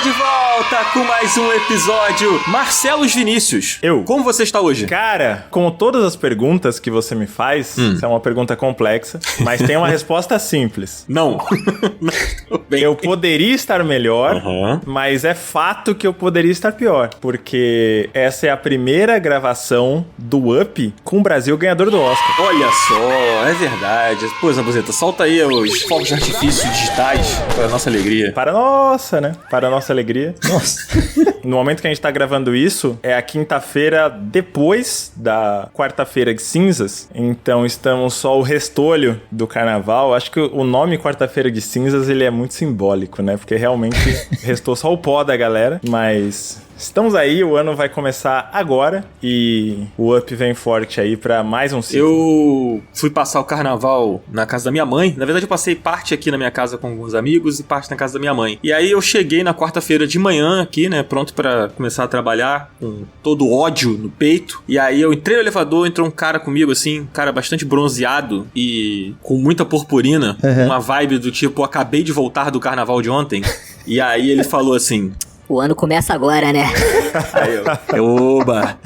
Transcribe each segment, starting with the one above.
de volta com mais um episódio. Marcelos Vinícius, como você está hoje? Cara, como todas as perguntas que você me faz, isso é uma pergunta complexa, mas tem uma resposta simples. Não. Eu poderia estar melhor, mas é fato que eu poderia estar pior, porque essa é a primeira gravação do Up com o Brasil ganhador do Oscar. Olha só, é verdade. Pois, Abuzeta, solta aí os fogos de artifício digitais para a nossa alegria. Para a nossa, né? Para a nossa alegria. Nossa. No momento que a gente tá gravando isso, é a quinta-feira depois da quarta-feira de cinzas. Então estamos só o restolho do carnaval. Acho que o nome quarta-feira de cinzas, ele é muito simbólico, né? Porque realmente restou só o pó da galera. Mas estamos aí, o ano vai começar agora e o Up vem forte aí pra mais um ciclo. Eu fui passar o carnaval na casa da minha mãe. Na verdade, eu passei parte aqui na minha casa com alguns amigos e parte na casa da minha mãe. E aí eu cheguei na quarta-feira de manhã aqui, né, pronto pra começar a trabalhar com todo o ódio no peito. E aí eu entrei no elevador, entrou um cara comigo, assim, um cara bastante bronzeado e com muita purpurina. Uma vibe do tipo, acabei de voltar do carnaval de ontem. E aí ele falou assim... O ano começa agora, né? Aí oba!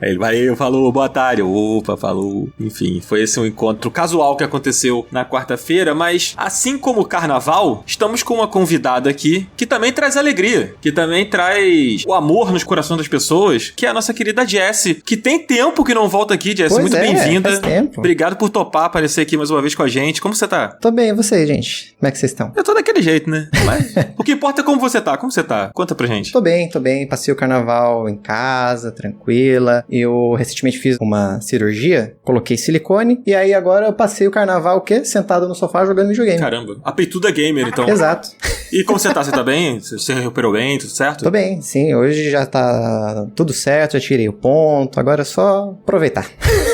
Aí ele vai, falou, boa tarde, opa, falou. Enfim, foi esse um encontro casual que aconteceu na quarta-feira, mas assim como o carnaval, estamos com uma convidada aqui que também traz alegria, que também traz o amor nos corações das pessoas, que é a nossa querida Jessie, que tem tempo que não volta aqui, Jessie. Muito bem-vinda. Faz tempo. Obrigado por topar aparecer aqui mais uma vez com a gente. Como você tá? Tô bem, e você, gente? Como é que vocês estão? Eu tô daquele jeito, né? Mas o que importa é como você tá. Como você tá? Conta pra gente. Tô bem. Passei o carnaval em casa, tranquila. Eu recentemente fiz uma cirurgia, coloquei silicone, e aí agora eu passei o carnaval, o quê? Sentado no sofá jogando videogame. Caramba, a peituda gamer, então. Exato. E como você tá? Você tá bem? Você recuperou bem? Tudo certo? Tô bem, sim. Hoje já tá tudo certo, já tirei o ponto, agora é só aproveitar.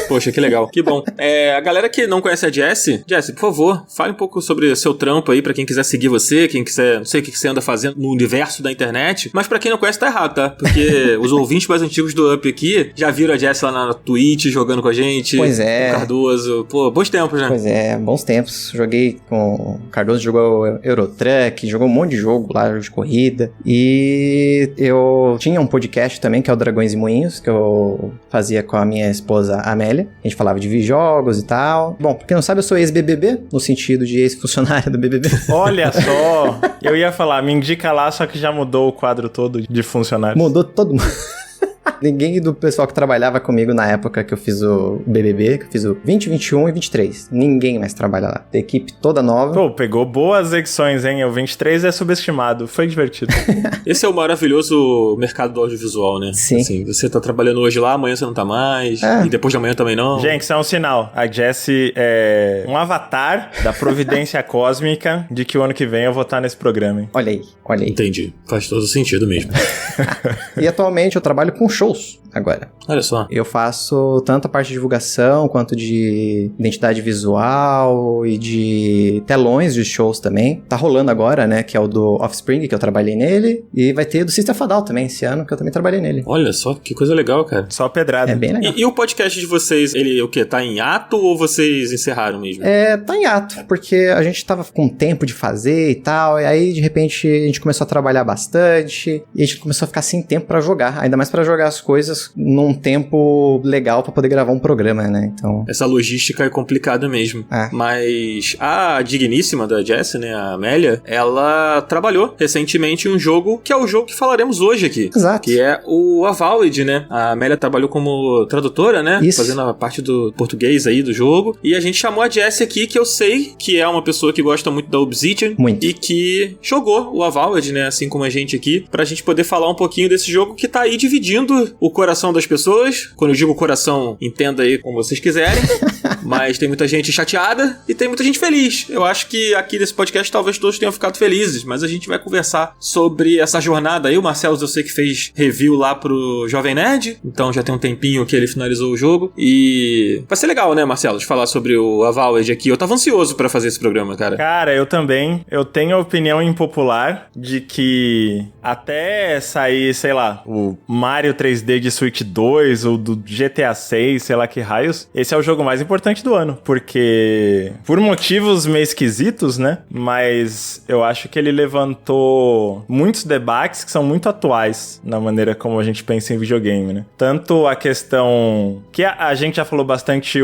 Poxa, que legal. Que bom. A galera que não conhece a Jessie, por favor, fale um pouco sobre o seu trampo aí, pra quem quiser seguir você, quem quiser, não sei o que você anda fazendo no universo da internet, mas pra quem não conhece tá errado, tá? Porque os ouvintes mais antigos do Up aqui já viram a Jessie lá na Twitch jogando com a gente. Pois é. Com o Cardoso. Pô, bons tempos, né? Pois é, bons tempos. Joguei com o Cardoso, jogou Eurotruck, jogou um monte de jogo lá, jogo de corrida. E eu tinha um podcast também, que é o Dragões e Moinhos, que eu fazia com a minha esposa Amélia. A gente falava de jogos e tal. Bom, pra quem não sabe, eu sou ex-BBB, no sentido de ex-funcionário do BBB. Olha só, eu ia falar, me indica lá, só que já mudou o quadro todo de funcionários. Mudou todo mundo. Ninguém do pessoal que trabalhava comigo na época que eu fiz o BBB, que eu fiz o 20, 21 e 23. Ninguém mais trabalha lá. A equipe toda nova. Pô, pegou boas edições, hein? O 23 é subestimado. Foi divertido. Esse é o maravilhoso mercado do audiovisual, né? Sim. Assim, você tá trabalhando hoje lá, amanhã você não tá mais. E depois de amanhã também não. Gente, isso é um sinal. A Jessie é um avatar da providência cósmica de que o ano que vem eu vou estar nesse programa, hein? Olha aí, olha aí. Entendi. Faz todo sentido mesmo. E atualmente eu trabalho com shows agora. Olha só. Eu faço tanto a parte de divulgação, quanto de identidade visual e de telões de shows também. Tá rolando agora, né, que é o do Offspring, que eu trabalhei nele. E vai ter do System of a Down também, esse ano, que eu também trabalhei nele. Olha só, que coisa legal, cara. Só pedrada. É bem legal. E o podcast de vocês, ele o quê? Tá em ato ou vocês encerraram mesmo? Tá em ato, porque a gente tava com tempo de fazer e tal, e aí de repente a gente começou a trabalhar bastante, e a gente começou a ficar sem tempo pra jogar, ainda mais pra jogar as coisas num tempo legal pra poder gravar um programa, né? Então... Essa logística é complicada mesmo. Mas a digníssima da Jessie, né, a Amélia, ela trabalhou recentemente em um jogo que é o jogo que falaremos hoje aqui. Exato. Que é o Avowed, né? A Amélia trabalhou como tradutora, né? Isso. Fazendo a parte do português aí do jogo. E a gente chamou a Jessie aqui, que eu sei que é uma pessoa que gosta muito da Obsidian. Muito. E que jogou o Avowed, né? Assim como a gente aqui. Pra gente poder falar um pouquinho desse jogo que tá aí dividindo o coração das pessoas. Quando eu digo coração, entenda aí como vocês quiserem. Mas tem muita gente chateada e tem muita gente feliz. Eu acho que aqui nesse podcast talvez todos tenham ficado felizes, mas a gente vai conversar sobre essa jornada aí. O Marcelo, eu sei que fez review lá pro Jovem Nerd, então já tem um tempinho que ele finalizou o jogo. E vai ser legal, né, Marcelo, de falar sobre o Avowed aqui. Eu tava ansioso pra fazer esse programa, cara. Cara, eu também. Eu tenho a opinião impopular de que até sair, sei lá, o Mario 3D de Switch 2 ou do GTA 6, sei lá que raios, esse é o jogo mais importante do ano, porque por motivos meio esquisitos, né? Mas eu acho que ele levantou muitos debates que são muito atuais na maneira como a gente pensa em videogame, né? Tanto a questão que a gente já falou bastante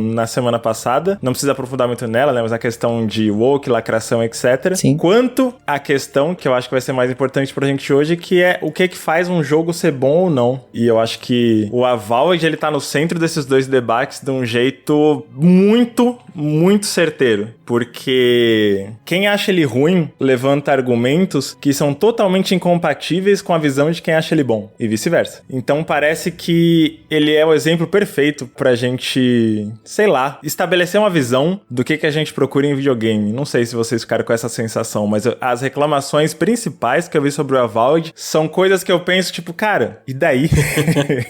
na semana passada, não precisa aprofundar muito nela, né? Mas a questão de woke, lacração, etc. Sim. Quanto a questão que eu acho que vai ser mais importante pra gente hoje, que é o que faz um jogo ser bom ou não. E eu acho que o Avowed, ele tá no centro desses dois debates de um jeito muito, muito certeiro. Porque quem acha ele ruim levanta argumentos que são totalmente incompatíveis com a visão de quem acha ele bom. E vice-versa. Então parece que ele é o exemplo perfeito pra gente, sei lá, estabelecer uma visão do que a gente procura em videogame. Não sei se vocês ficaram com essa sensação, mas as reclamações principais que eu vi sobre o Avowed são coisas que eu penso, tipo, cara, e daí?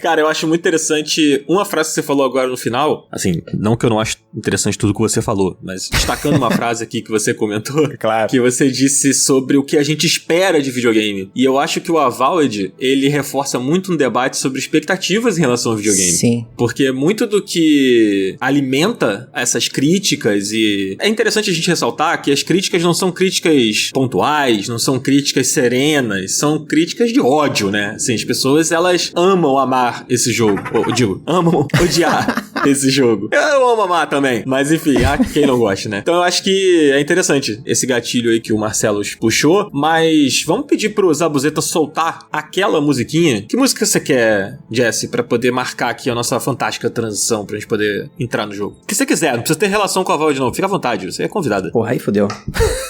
Cara, eu acho muito interessante uma frase que você falou agora no final. Assim, não que eu não acho interessante tudo que você falou, mas destacando uma frase aqui que você comentou, claro, que você disse sobre o que a gente espera de videogame. E eu acho que o Avowed, ele reforça muito um debate sobre expectativas em relação ao videogame. Sim. Porque muito do que alimenta essas críticas, e é interessante a gente ressaltar que as críticas não são críticas pontuais, não são críticas serenas, são críticas de ódio, né? Assim, as pessoas, elas amam amar esse jogo. Ou, digo, amam odiar esse jogo. Eu amo amar também, mas enfim, há quem não goste, né? Então eu acho que é interessante esse gatilho aí que o Marcelo puxou, mas vamos pedir pro Zabuzeta soltar aquela musiquinha. Que música você quer, Jesse, pra poder marcar aqui a nossa fantástica transição, pra gente poder entrar no jogo? O que você quiser, não precisa ter relação com a Valve de novo, fica à vontade, você é convidada. Porra, aí fodeu.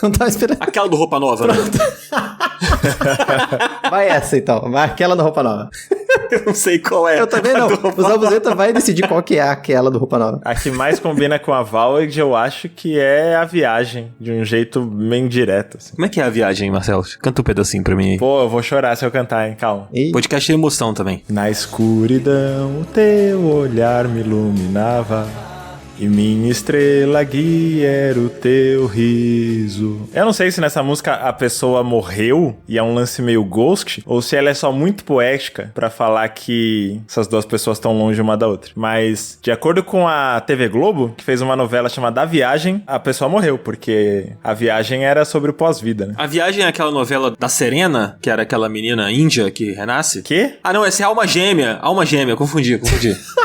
Não tava esperando. Aquela do Roupa Nova, né? Vai essa então, vai aquela da Roupa Nova. Eu não sei qual é. Eu também não. O Zabuzeta vai decidir qual que é aquela do Roupa Nova. A que mais combina com a Valve, eu acho que é a viagem, de um jeito bem direto, assim. Como é que é a viagem, Marcelo? Canta um pedacinho pra mim aí. Pô, eu vou chorar se eu cantar, hein? Calma. E... Podcast é emoção também. Na escuridão o teu olhar me iluminava e minha estrela guia era o teu riso. Eu não sei se nessa música a pessoa morreu e é um lance meio Ghost, ou se ela é só muito poética pra falar que essas duas pessoas estão longe uma da outra. Mas, de acordo com a TV Globo, que fez uma novela chamada A Viagem, a pessoa morreu, porque a viagem era sobre o pós-vida, né? A Viagem é aquela novela da Serena, que era aquela menina índia que renasce? Quê? Ah, não, essa é Alma Gêmea, confundi.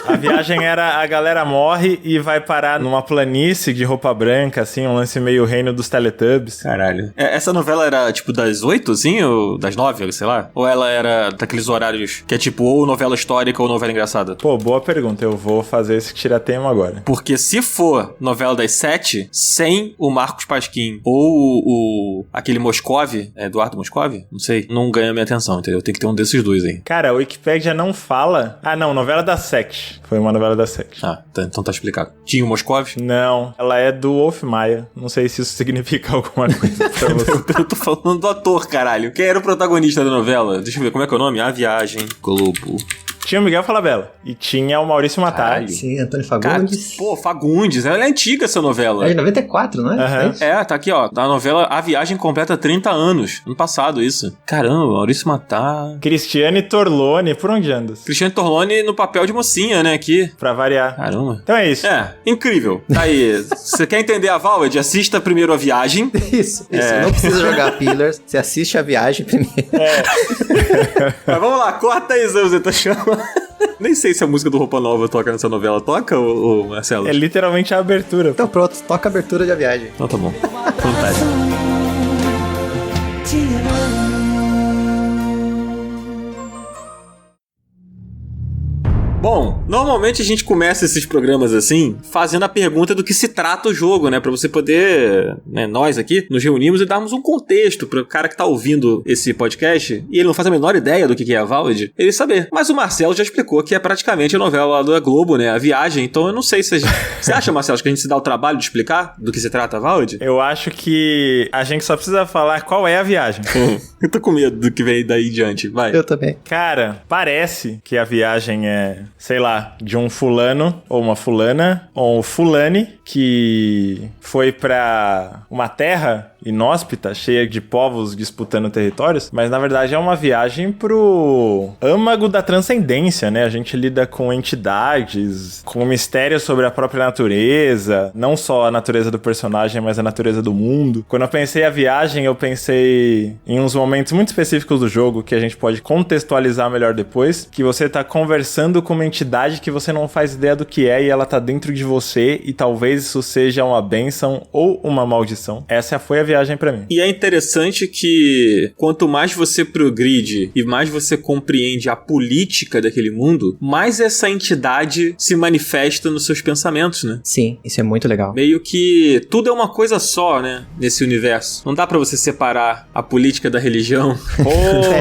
A viagem era a galera morre e vai parar numa planície de roupa branca, assim, um lance meio reino dos Teletubbies. Caralho. Essa novela era, tipo, das 8, assim, ou das 9, sei lá? Ou ela era daqueles horários que é, tipo, ou novela histórica ou novela engraçada? Pô, boa pergunta. Eu vou fazer esse tiratema agora. Porque se for novela das 7, sem o Marcos Pasquim ou aquele Moscov, Eduardo Moscov? Não sei. Não ganha minha atenção, entendeu? Tem que ter um desses dois aí. Cara, a Wikipédia não fala... Ah, não. Novela da Sete. Foi uma novela da Sete. Ah, então tá explicado. Tinha o Moscov? Não. Ela é do Wolf Maia. Não sei se isso significa alguma coisa pra você. Eu tô falando do ator, caralho. Quem era o protagonista da novela? Deixa eu ver, como é que é o nome? A Viagem, Globo. Tinha o Miguel Falabella. E tinha o Maurício Matar. Sim, Antônio Fagundes. Pô, Fagundes. Ela é antiga, essa novela. É de 94, não é? Uhum. Tá aqui, ó. A novela A Viagem completa 30 anos. Ano passado, isso. Caramba, Maurício Matar. Cristiane Torlone. Por onde andas? Cristiane Torlone no papel de mocinha, né, aqui. Pra variar. Caramba. Então é isso. Incrível. Tá aí. Você quer entender a Valve? Assista primeiro A Viagem. Isso. Não precisa jogar Pillars. Você assiste A Viagem primeiro. Mas vamos lá, corta aí, Zé, você tá chamando. Nem sei se a música do Roupa Nova toca nessa novela. Toca, ô Marcelo? É literalmente a abertura. Então pronto, toca a abertura de A Viagem. Então tá bom. Fantástico. Bom, normalmente a gente começa esses programas assim, fazendo a pergunta do que se trata o jogo, né? Pra você poder, né, nós aqui, nos reunirmos e darmos um contexto pro cara que tá ouvindo esse podcast e ele não faz a menor ideia do que é a Valve, ele saber. Mas o Marcelo já explicou que é praticamente a novela da Globo, né? A Viagem. Então eu não sei se a gente... Você acha, Marcelo, que a gente se dá o trabalho de explicar do que se trata a Valve? Eu acho que a gente só precisa falar qual é a viagem. Eu tô com medo do que vem daí em diante. Vai. Eu também. Cara, parece que a viagem é, sei lá, de um fulano ou uma fulana ou um fulane que foi pra uma terra inóspita, cheia de povos disputando territórios, mas na verdade é uma viagem pro âmago da transcendência, né? A gente lida com entidades, com mistérios sobre a própria natureza, não só a natureza do personagem, mas a natureza do mundo. Quando eu pensei a viagem, eu pensei em uns momentos muito específicos do jogo que a gente pode contextualizar melhor depois, que você tá conversando com uma entidade que você não faz ideia do que é e ela tá dentro de você e talvez isso seja uma bênção ou uma maldição. Essa foi a viagem pra mim. E é interessante que quanto mais você progride e mais você compreende a política daquele mundo, mais essa entidade se manifesta nos seus pensamentos, né? Sim, isso é muito legal. Meio que tudo é uma coisa só, né? Nesse universo. Não dá pra você separar a política da religião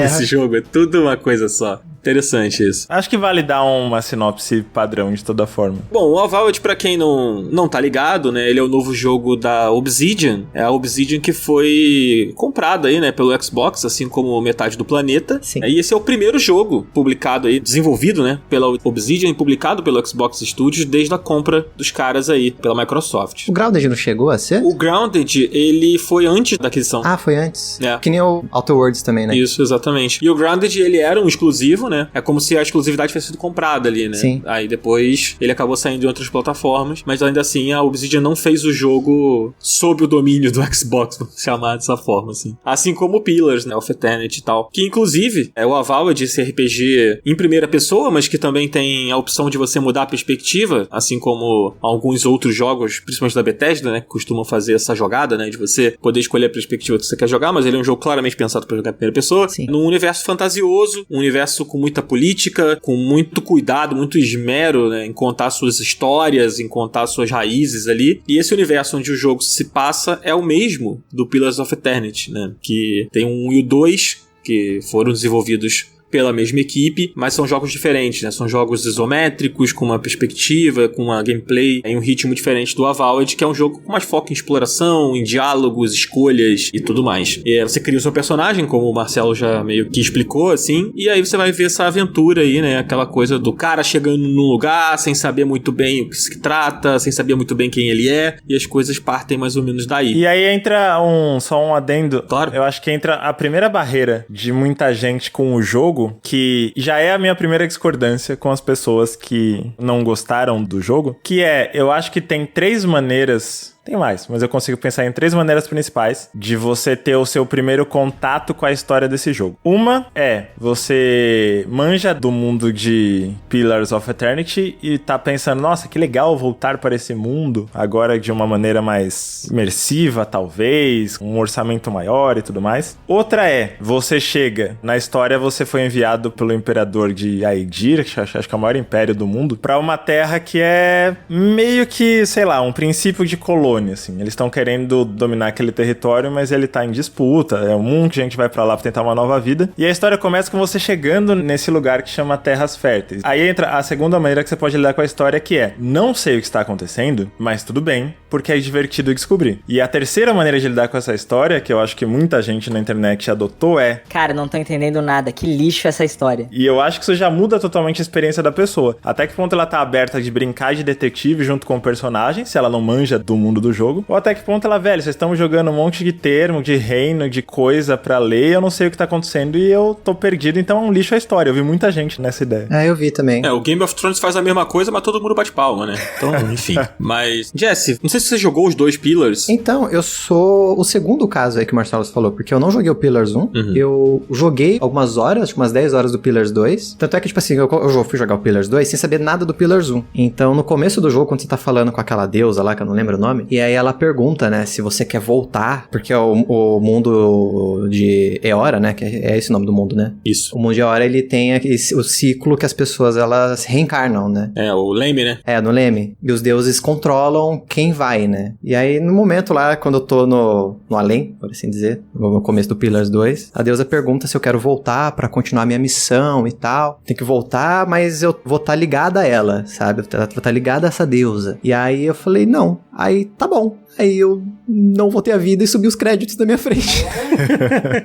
nesse jogo. É tudo uma coisa só. Interessante isso. Acho que vale dar uma sinopse padrão de toda forma. Bom, o Avowed, pra quem não tá ligado, né, ele é o novo jogo da Obsidian. É a Obsidian que foi comprada aí, né, pelo Xbox, assim como metade do planeta. Sim. E esse é o primeiro jogo publicado aí, desenvolvido, né, pela Obsidian e publicado pelo Xbox Studios desde a compra dos caras aí, pela Microsoft. O Grounded não chegou a ser? O Grounded, ele foi antes da aquisição. Ah, foi antes. É. Que nem o Outer Worlds também, né? Isso, exatamente. E o Grounded, ele era um exclusivo, né? É como se a exclusividade tivesse sido comprada ali, né? Sim. Aí depois ele acabou saindo em outras plataformas, mas ainda assim a Obsidian não fez o jogo sob o domínio do Xbox, vamos chamar dessa forma, assim. Assim como o Pillars, né? O Eternity e tal. Que inclusive é o Avowed, esse RPG em primeira pessoa, mas que também tem a opção de você mudar a perspectiva, assim como alguns outros jogos, principalmente da Bethesda, né? Que costumam fazer essa jogada, né? De você poder escolher a perspectiva que você quer jogar, mas ele é um jogo claramente pensado para jogar em primeira pessoa. Sim. Num universo fantasioso, um universo com muita política, com muito cuidado, muito esmero, né, em contar suas histórias, em contar suas raízes ali. E esse universo onde o jogo se passa é o mesmo do Pillars of Eternity, né, que tem o 1 e o 2, que foram desenvolvidos pela mesma equipe, mas são jogos diferentes, né? São jogos isométricos, com uma perspectiva, com uma gameplay em um ritmo diferente do Avowed, que é um jogo com mais foco em exploração, em diálogos, escolhas e tudo mais. E aí você cria o seu personagem, como o Marcelo já meio que explicou, assim, e aí você vai ver essa aventura aí, né? Aquela coisa do cara chegando num lugar sem saber muito bem o que se trata, sem saber muito bem quem ele é, e as coisas partem mais ou menos daí. E aí entra só um adendo. Claro. Eu acho que entra a primeira barreira de muita gente com o jogo, que já é a minha primeira discordância com as pessoas que não gostaram do jogo, que é, eu acho que tem 3 maneiras... Tem mais, mas eu consigo pensar em 3 maneiras principais de você ter o seu primeiro contato com a história desse jogo. Uma é, você manja do mundo de Pillars of Eternity e tá pensando, nossa, que legal voltar para esse mundo, agora de uma maneira mais imersiva, talvez, um orçamento maior e tudo mais. Outra é, você chega, na história você foi enviado pelo imperador de Aedir, que acho que é o maior império do mundo, pra uma terra que é meio que, sei lá, um princípio de colônia. Assim. Eles estão querendo dominar aquele território, mas ele tá em disputa, é um monte de gente vai pra lá pra tentar uma nova vida, e a história começa com você chegando nesse lugar que chama Terras Férteis. Aí entra a segunda maneira que você pode lidar com a história, que é, não sei o que está acontecendo, mas tudo bem, porque é divertido descobrir. E a terceira maneira de lidar com essa história, que eu acho que muita gente na internet adotou, é... Cara, não tô entendendo nada, que lixo essa história. E eu acho que isso já muda totalmente a experiência da pessoa. Até que ponto ela tá aberta de brincar de detetive junto com o personagem, se ela não manja do mundo do jogo, ou até que ponto ela, velho, vocês estão jogando um monte de termo, de reino, de coisa pra ler, eu não sei o que tá acontecendo e eu tô perdido, então é um lixo a história. Eu vi muita gente nessa ideia. É, eu vi também. É, o Game of Thrones faz a mesma coisa, mas todo mundo bate palma, né? Então, enfim. Mas, Jesse, não sei se você jogou os 2 Pillars. Então, eu sou o segundo caso aí que o Marcelo falou, porque eu não joguei o Pillars 1, eu joguei algumas horas, acho que umas 10 horas do Pillars 2, tanto é que, tipo assim, eu fui jogar o Pillars 2 sem saber nada do Pillars 1. Então, no começo do jogo, quando você tá falando com aquela deusa lá, que eu não lembro o nome, e aí ela pergunta, né, se você quer voltar, porque é o mundo de Eora, né, que é esse o nome do mundo, né? Isso. O mundo de Eora, ele tem o ciclo que as pessoas, elas reencarnam, né? É, o Leme, né? É, no Leme. E os deuses controlam quem vai, né? E aí, no momento lá, quando eu tô no além, por assim dizer, no começo do Pillars 2, a deusa pergunta se eu quero voltar pra continuar minha missão e tal. Tem que voltar, mas eu vou estar ligada a ela, sabe? Eu vou estar ligada a essa deusa. E aí eu falei, não. Aí, tá bom. Aí eu não voltei a vida e subi os créditos da minha frente.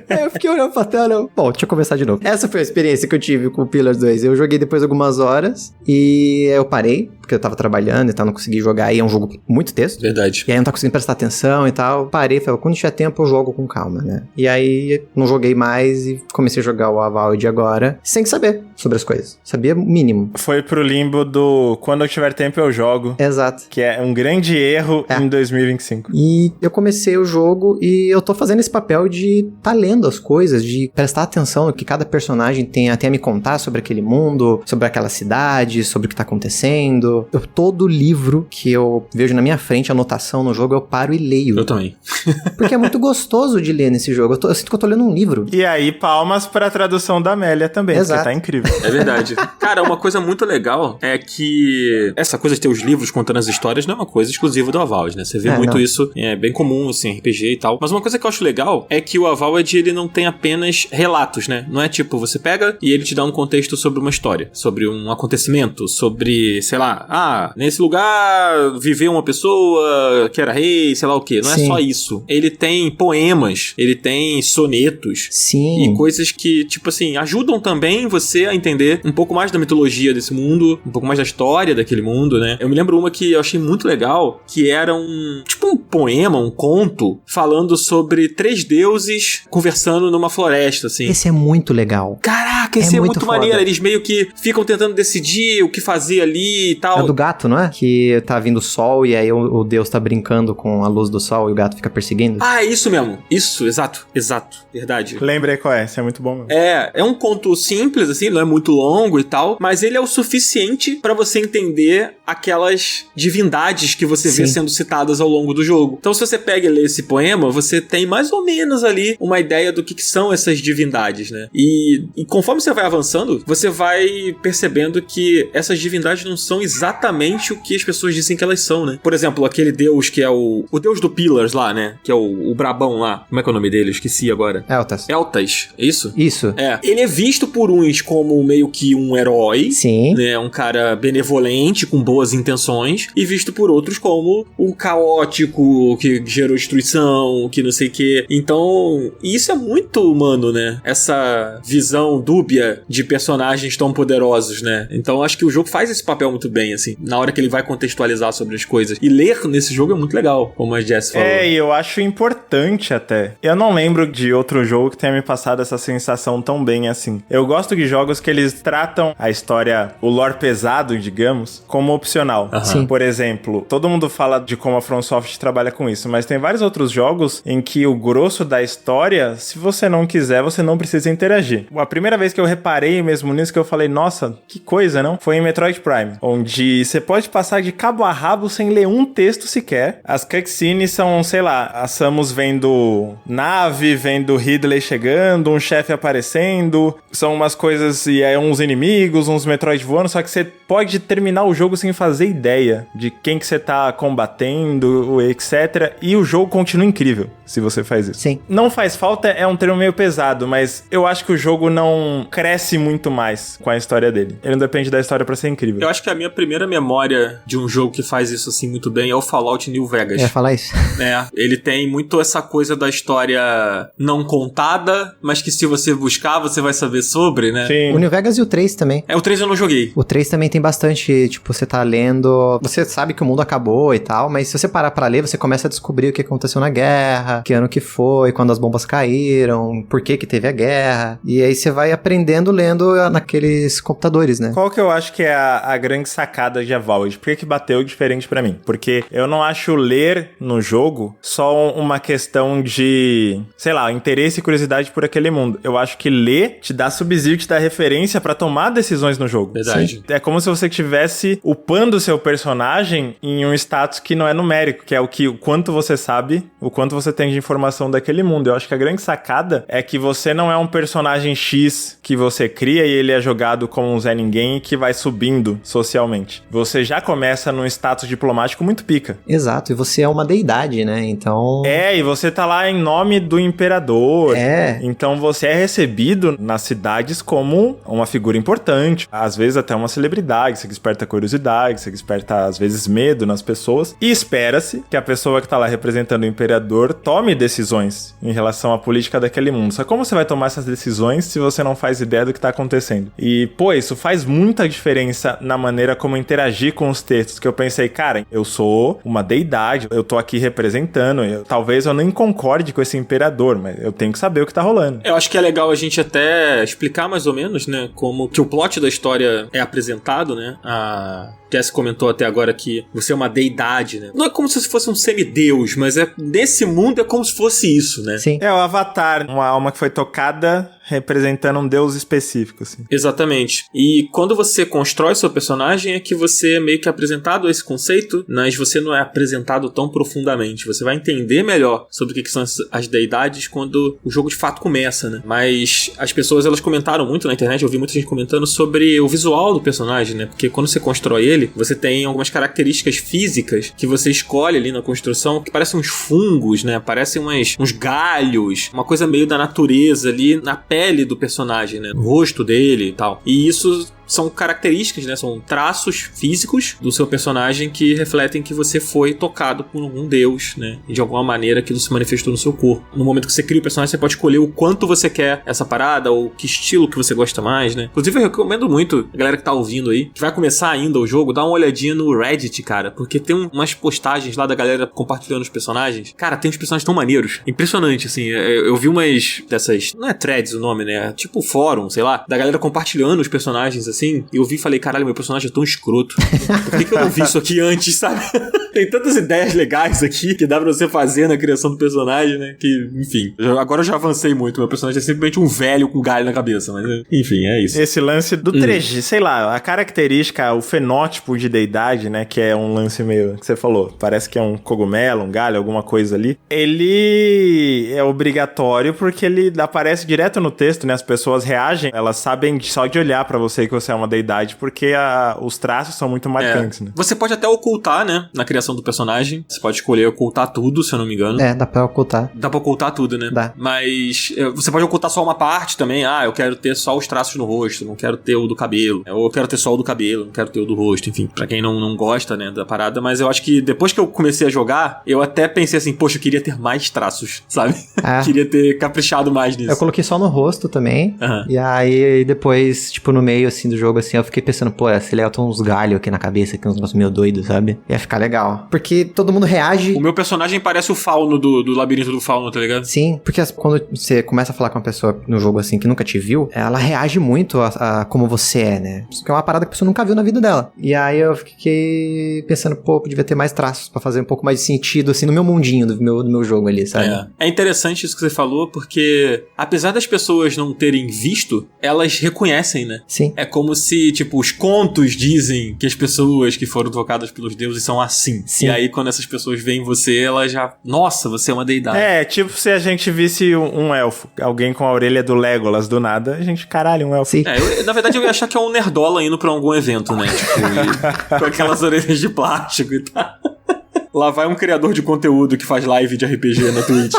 Aí eu fiquei olhando pra tela. Bom, deixa eu começar de novo. Essa foi a experiência que eu tive com o Pillars 2. Eu joguei depois algumas horas e eu parei, porque eu tava trabalhando e tal, não consegui jogar. E é um jogo com muito texto. Verdade. E aí eu não tava conseguindo prestar atenção e tal. Parei e falei, quando tiver tempo eu jogo com calma, né? E aí não joguei mais e comecei a jogar o Avowed agora, sem saber sobre as coisas. Sabia o mínimo. Foi pro limbo do quando eu tiver tempo eu jogo. Exato. Que é um grande erro em 2025. E eu comecei o jogo e eu tô fazendo esse papel de tá lendo as coisas, de prestar atenção no que cada personagem tem até a me contar sobre aquele mundo, sobre aquela cidade, sobre o que tá acontecendo. Todo livro que eu vejo na minha frente, anotação no jogo, eu paro e leio. Eu também. Porque é muito gostoso de ler nesse jogo. Eu sinto que eu tô lendo um livro. E aí, palmas pra tradução da Amélia também, Exato. porque tá incrível. É verdade. Cara, uma coisa muito legal é que essa coisa de ter os livros contando as histórias não é uma coisa exclusiva do Avowed, né? Você vê muito isso, é bem comum, assim, RPG e tal. Mas uma coisa que eu acho legal é que o Avowed, ele não tem apenas relatos, né? Não é tipo, você pega e ele te dá um contexto sobre uma história, sobre um acontecimento, sobre, sei lá, nesse lugar viveu uma pessoa que era rei, sei lá o quê. Não Sim. é só isso. Ele tem poemas, ele tem sonetos. Sim. E coisas que, tipo assim, ajudam também você a entender um pouco mais da mitologia desse mundo, um pouco mais da história daquele mundo, né? Eu me lembro uma que eu achei muito legal, que era tipo um poema, um conto, falando sobre 3 deuses conversando numa floresta, assim. Esse é muito legal. Caraca, esse é muito foda. maneiro. Eles meio que ficam tentando decidir o que fazer ali e tal. É do gato, não é? Que tá vindo o sol e aí o deus tá brincando com a luz do sol e o gato fica perseguindo. Ah, é isso mesmo. Isso, exato. Verdade. Lembrei qual é, esse é muito bom mesmo. É um conto simples, assim, não é muito longo e tal, mas ele é o suficiente pra você entender aquelas divindades que você vê Sim. sendo citadas ao longo do jogo. Então, se você pega e lê esse poema, você tem mais ou menos ali uma ideia do que são essas divindades, né? E conforme você vai avançando, você vai percebendo que essas divindades não são exatamente o que as pessoas dizem que elas são, né? Por exemplo, aquele deus que é o deus do Pillars lá, né? Que é o Brabão lá. Como é que é o nome dele? Eu esqueci agora. Eltas. Eltas, é isso? Isso. É. Ele é visto por uns como meio que um herói. Sim. Né, um cara benevolente, com boas intenções, e visto por outros como um caótico, que gerou destruição, que não sei o quê. Então, isso é muito humano, né? Essa visão dúbia de personagens tão poderosos, né? Então, acho que o jogo faz esse papel muito bem, assim, na hora que ele vai contextualizar sobre as coisas. E ler nesse jogo é muito legal, como a Jess falou. E eu acho importante até. Eu não lembro de outro jogo que tenha me passado essa sensação tão bem assim. Eu gosto de jogos que eles tratam a história, o lore pesado, digamos, como opcional. Sim. Por exemplo, todo mundo fala de como a FromSoft trabalha com isso, mas tem vários outros jogos em que o grosso da história, se você não quiser, você não precisa interagir. A primeira vez que eu reparei mesmo nisso, que eu falei, nossa, que coisa, não? Foi em Metroid Prime, onde você pode passar de cabo a rabo sem ler um texto sequer. As cutscenes são, sei lá, a Samus vendo nave, vendo Ridley chegando, um chefe aparecendo, são umas coisas e aí uns inimigos, uns Metroid voando, só que você pode terminar o jogo sem fazer ideia de quem que você tá combatendo, etc. E o jogo continua incrível se você faz isso. Sim. Não faz falta, é um termo meio pesado, mas eu acho que o jogo não cresce muito mais com a história dele. Ele não depende da história pra ser incrível. Eu acho que a minha primeira memória de um jogo que faz isso assim muito bem é o Fallout New Vegas. Eu ia falar isso. Ele tem muito essa coisa da história não contada, mas que se você buscar, você vai saber sobre, né? Sim. O New Vegas e o 3 também. O 3 eu não joguei. O 3 também tem bastante, tipo, você tá lendo, você sabe que o mundo acabou e tal, mas se você parar pra ler, você começa a descobrir o que aconteceu na guerra, que ano que foi, quando as bombas caíram, por que teve a guerra, e aí você vai aprendendo lendo naqueles computadores, né? Qual que eu acho que é a grande sacada de Avowed? Por que bateu diferente pra mim? Porque eu não acho ler no jogo só uma questão de, sei lá, interesse e curiosidade por aquele mundo. Eu acho que ler te dá subsídio, te dá referência pra tomar decisões no jogo. Verdade. Sim. É como se você estivesse upando o seu personagem em um status que não é numérico, que é o quanto você sabe, o quanto você tem de informação daquele mundo. Eu acho que a grande sacada é que você não é um personagem X que você cria e ele é jogado como um Zé Ninguém que vai subindo socialmente. Você já começa num status diplomático muito pica. Exato, e você é uma deidade, né? Então... E você tá lá em nome do imperador. Então você é recebido nas cidades como uma figura importante. Às vezes até uma celebridade, você desperta curiosidade, você desperta às vezes medo nas pessoas. E espera-se que pessoa que tá lá representando o imperador tome decisões em relação à política daquele mundo. Só como você vai tomar essas decisões se você não faz ideia do que tá acontecendo? E, pô, isso faz muita diferença na maneira como interagir com os textos, que eu pensei, cara, eu sou uma deidade, eu tô aqui representando, talvez eu nem concorde com esse imperador, mas eu tenho que saber o que tá rolando. Eu acho que é legal a gente até explicar mais ou menos, né, como que o plot da história é apresentado, né, a Jess comentou até agora que você é uma deidade, né? Não é como se fosse um semideus, mas nesse mundo é como se fosse isso, né? Sim. É o Avatar, uma alma que foi tocada representando um deus específico, assim. Exatamente. E quando você constrói seu personagem é que você é meio que apresentado a esse conceito, mas você não é apresentado tão profundamente. Você vai entender melhor sobre o que são as deidades quando o jogo de fato começa, né? Mas as pessoas, elas comentaram muito na internet, eu vi muita gente comentando sobre o visual do personagem, né? Porque quando você constrói ele, você tem algumas características físicas que você escolhe ali na construção, que parecem uns fungos, né? Parecem uns galhos, uma coisa meio da natureza ali na pele do personagem, né? No rosto dele e tal. E isso são características, né? São traços físicos do seu personagem que refletem que você foi tocado por algum deus, né? E de alguma maneira aquilo se manifestou no seu corpo. No momento que você cria o personagem, você pode escolher o quanto você quer essa parada, ou que estilo que você gosta mais, né? Inclusive, eu recomendo muito a galera que tá ouvindo aí, que vai começar ainda o jogo, dá uma olhadinha no Reddit, cara, porque tem umas postagens lá da galera compartilhando os personagens. Cara, tem uns personagens tão maneiros. Impressionante, assim. Eu vi umas dessas... Não é threads o nome, né? É tipo fórum, sei lá, da galera compartilhando os personagens, assim. E eu vi e falei, caralho, meu personagem é tão escroto. Por que eu não vi isso aqui antes, sabe? Tem tantas ideias legais aqui que dá pra você fazer na criação do personagem, né? Que, enfim. Agora eu já avancei muito. Meu personagem é simplesmente um velho com galho na cabeça. Mas, enfim, é isso. Esse lance do 3G, sei lá, a característica, o fenótipo de deidade, né? Que é um lance meio que você falou. Parece que é um cogumelo, um galho, alguma coisa ali. Ele é obrigatório porque ele aparece direto no texto, né? As pessoas reagem, elas sabem só de olhar pra você que você é uma deidade, porque os traços são muito marcantes, né? Você pode até ocultar, né? Na criação do personagem. Você pode escolher ocultar tudo, se eu não me engano. É, dá pra ocultar. Dá pra ocultar tudo, né? Dá. Mas você pode ocultar só uma parte também. Ah, eu quero ter só os traços no rosto, não quero ter o do cabelo. Ou eu quero ter só o do cabelo, não quero ter o do rosto. Enfim, pra quem não gosta, né, da parada. Mas eu acho que depois que eu comecei a jogar, eu até pensei assim, poxa, eu queria ter mais traços, sabe? Queria ter caprichado mais nisso. Eu coloquei só no rosto também. E aí depois, tipo, no meio, assim, do jogo, assim, eu fiquei pensando, pô, se ele tem uns galhos aqui na cabeça, aqui uns negócios meio doidos, sabe? Ia ficar legal. Porque todo mundo reage. O meu personagem parece o fauno do labirinto do fauno, tá ligado? Sim, porque quando você começa a falar com uma pessoa no jogo, assim, que nunca te viu, ela reage muito a como você é, né? Isso que é uma parada que a pessoa nunca viu na vida dela. E aí eu fiquei pensando, pô, devia ter mais traços pra fazer um pouco mais de sentido, assim, no meu mundinho, do meu jogo ali, sabe? É interessante isso que você falou, porque apesar das pessoas não terem visto, elas reconhecem, né? Sim. É como se, tipo, os contos dizem que as pessoas que foram tocadas pelos deuses são assim. Sim. E aí, quando essas pessoas veem você, elas já... Nossa, você é uma deidade. É, tipo se a gente visse um elfo, alguém com a orelha do Legolas do nada, a gente, caralho, um elfo. Sim. Na verdade, eu ia achar que é um nerdola indo pra algum evento, né? Tipo, com aquelas orelhas de plástico e tal. Lá vai um criador de conteúdo que faz live de RPG na Twitch.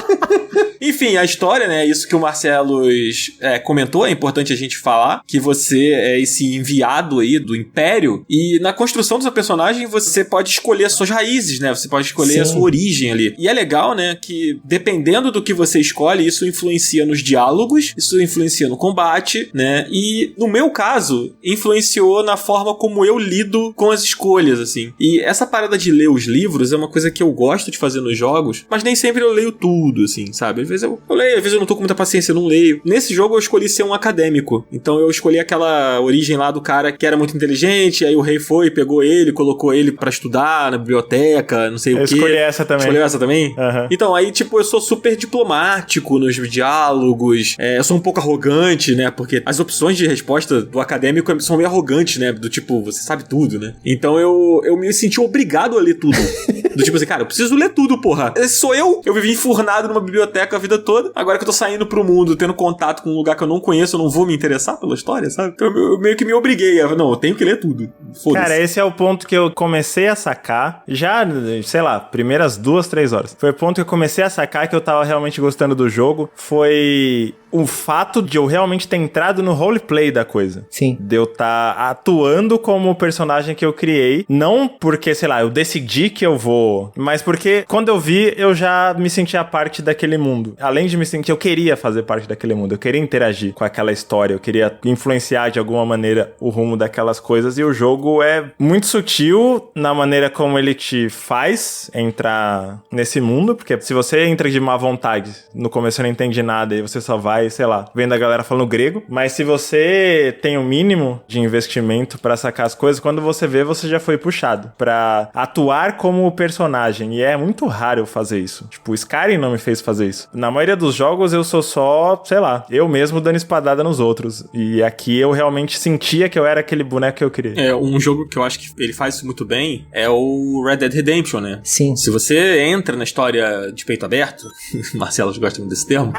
Enfim, a história, né, isso que o Marcelos comentou, é importante a gente falar, que você é esse enviado aí do Império, e na construção do seu personagem você pode escolher as suas raízes, né, você pode escolher a sua origem ali. E é legal, né, que dependendo do que você escolhe, isso influencia nos diálogos, isso influencia no combate, né, e no meu caso, influenciou na forma como eu lido com as escolhas, assim. E essa parada de ler os livros é uma coisa que eu gosto de fazer nos jogos, mas nem sempre eu leio tudo, assim, sabe? Às vezes eu leio, às vezes eu não tô com muita paciência, eu não leio. Nesse jogo eu escolhi ser um acadêmico. Então eu escolhi aquela origem lá do cara que era muito inteligente, aí o rei foi, pegou ele, colocou ele pra estudar na biblioteca, não sei o quê. Eu escolhi essa também. Escolheu essa também? Uhum. Então, aí, tipo, eu sou super diplomático nos diálogos, eu sou um pouco arrogante, né? Porque as opções de resposta do acadêmico são meio arrogantes, né? Do tipo, você sabe tudo, né? Então eu me senti obrigado a ler tudo. Do tipo assim, cara, eu preciso ler tudo, porra. Esse sou eu vivi enfurnado numa biblioteca a vida toda. Agora que eu tô saindo pro mundo, tendo contato com um lugar que eu não conheço, eu não vou me interessar pela história, sabe? Então eu meio que me obriguei a... Não, eu tenho que ler tudo. Foda-se. Cara, esse é o ponto que eu comecei a sacar. Já, sei lá, primeiras 2-3 horas. Foi o ponto que eu comecei a sacar que eu tava realmente gostando do jogo. Foi o fato de eu realmente ter entrado no roleplay da coisa. Sim. De eu estar atuando como o personagem que eu criei. Não porque, sei lá, eu decidi que eu vou, mas porque quando eu vi, eu já me sentia parte daquele mundo. Além de me sentir, eu queria fazer parte daquele mundo. Eu queria interagir com aquela história. Eu queria influenciar de alguma maneira o rumo daquelas coisas. E o jogo é muito sutil na maneira como ele te faz entrar nesse mundo. Porque se você entra de má vontade, no começo você não entende nada e você só vai, sei lá, vendo a galera falando grego. Mas se você tem o mínimo de investimento pra sacar as coisas, quando você vê, você já foi puxado pra atuar como o personagem. E é muito raro eu fazer isso. Tipo, o Skyrim não me fez fazer isso. Na maioria dos jogos eu sou só, sei lá, eu mesmo dando espadada nos outros. E aqui eu realmente sentia que eu era aquele boneco que eu queria. É, um jogo que eu acho que ele faz isso muito bem é o Red Dead Redemption, né? Sim. Se você entra na história de peito aberto, Marcelo gosta muito desse termo,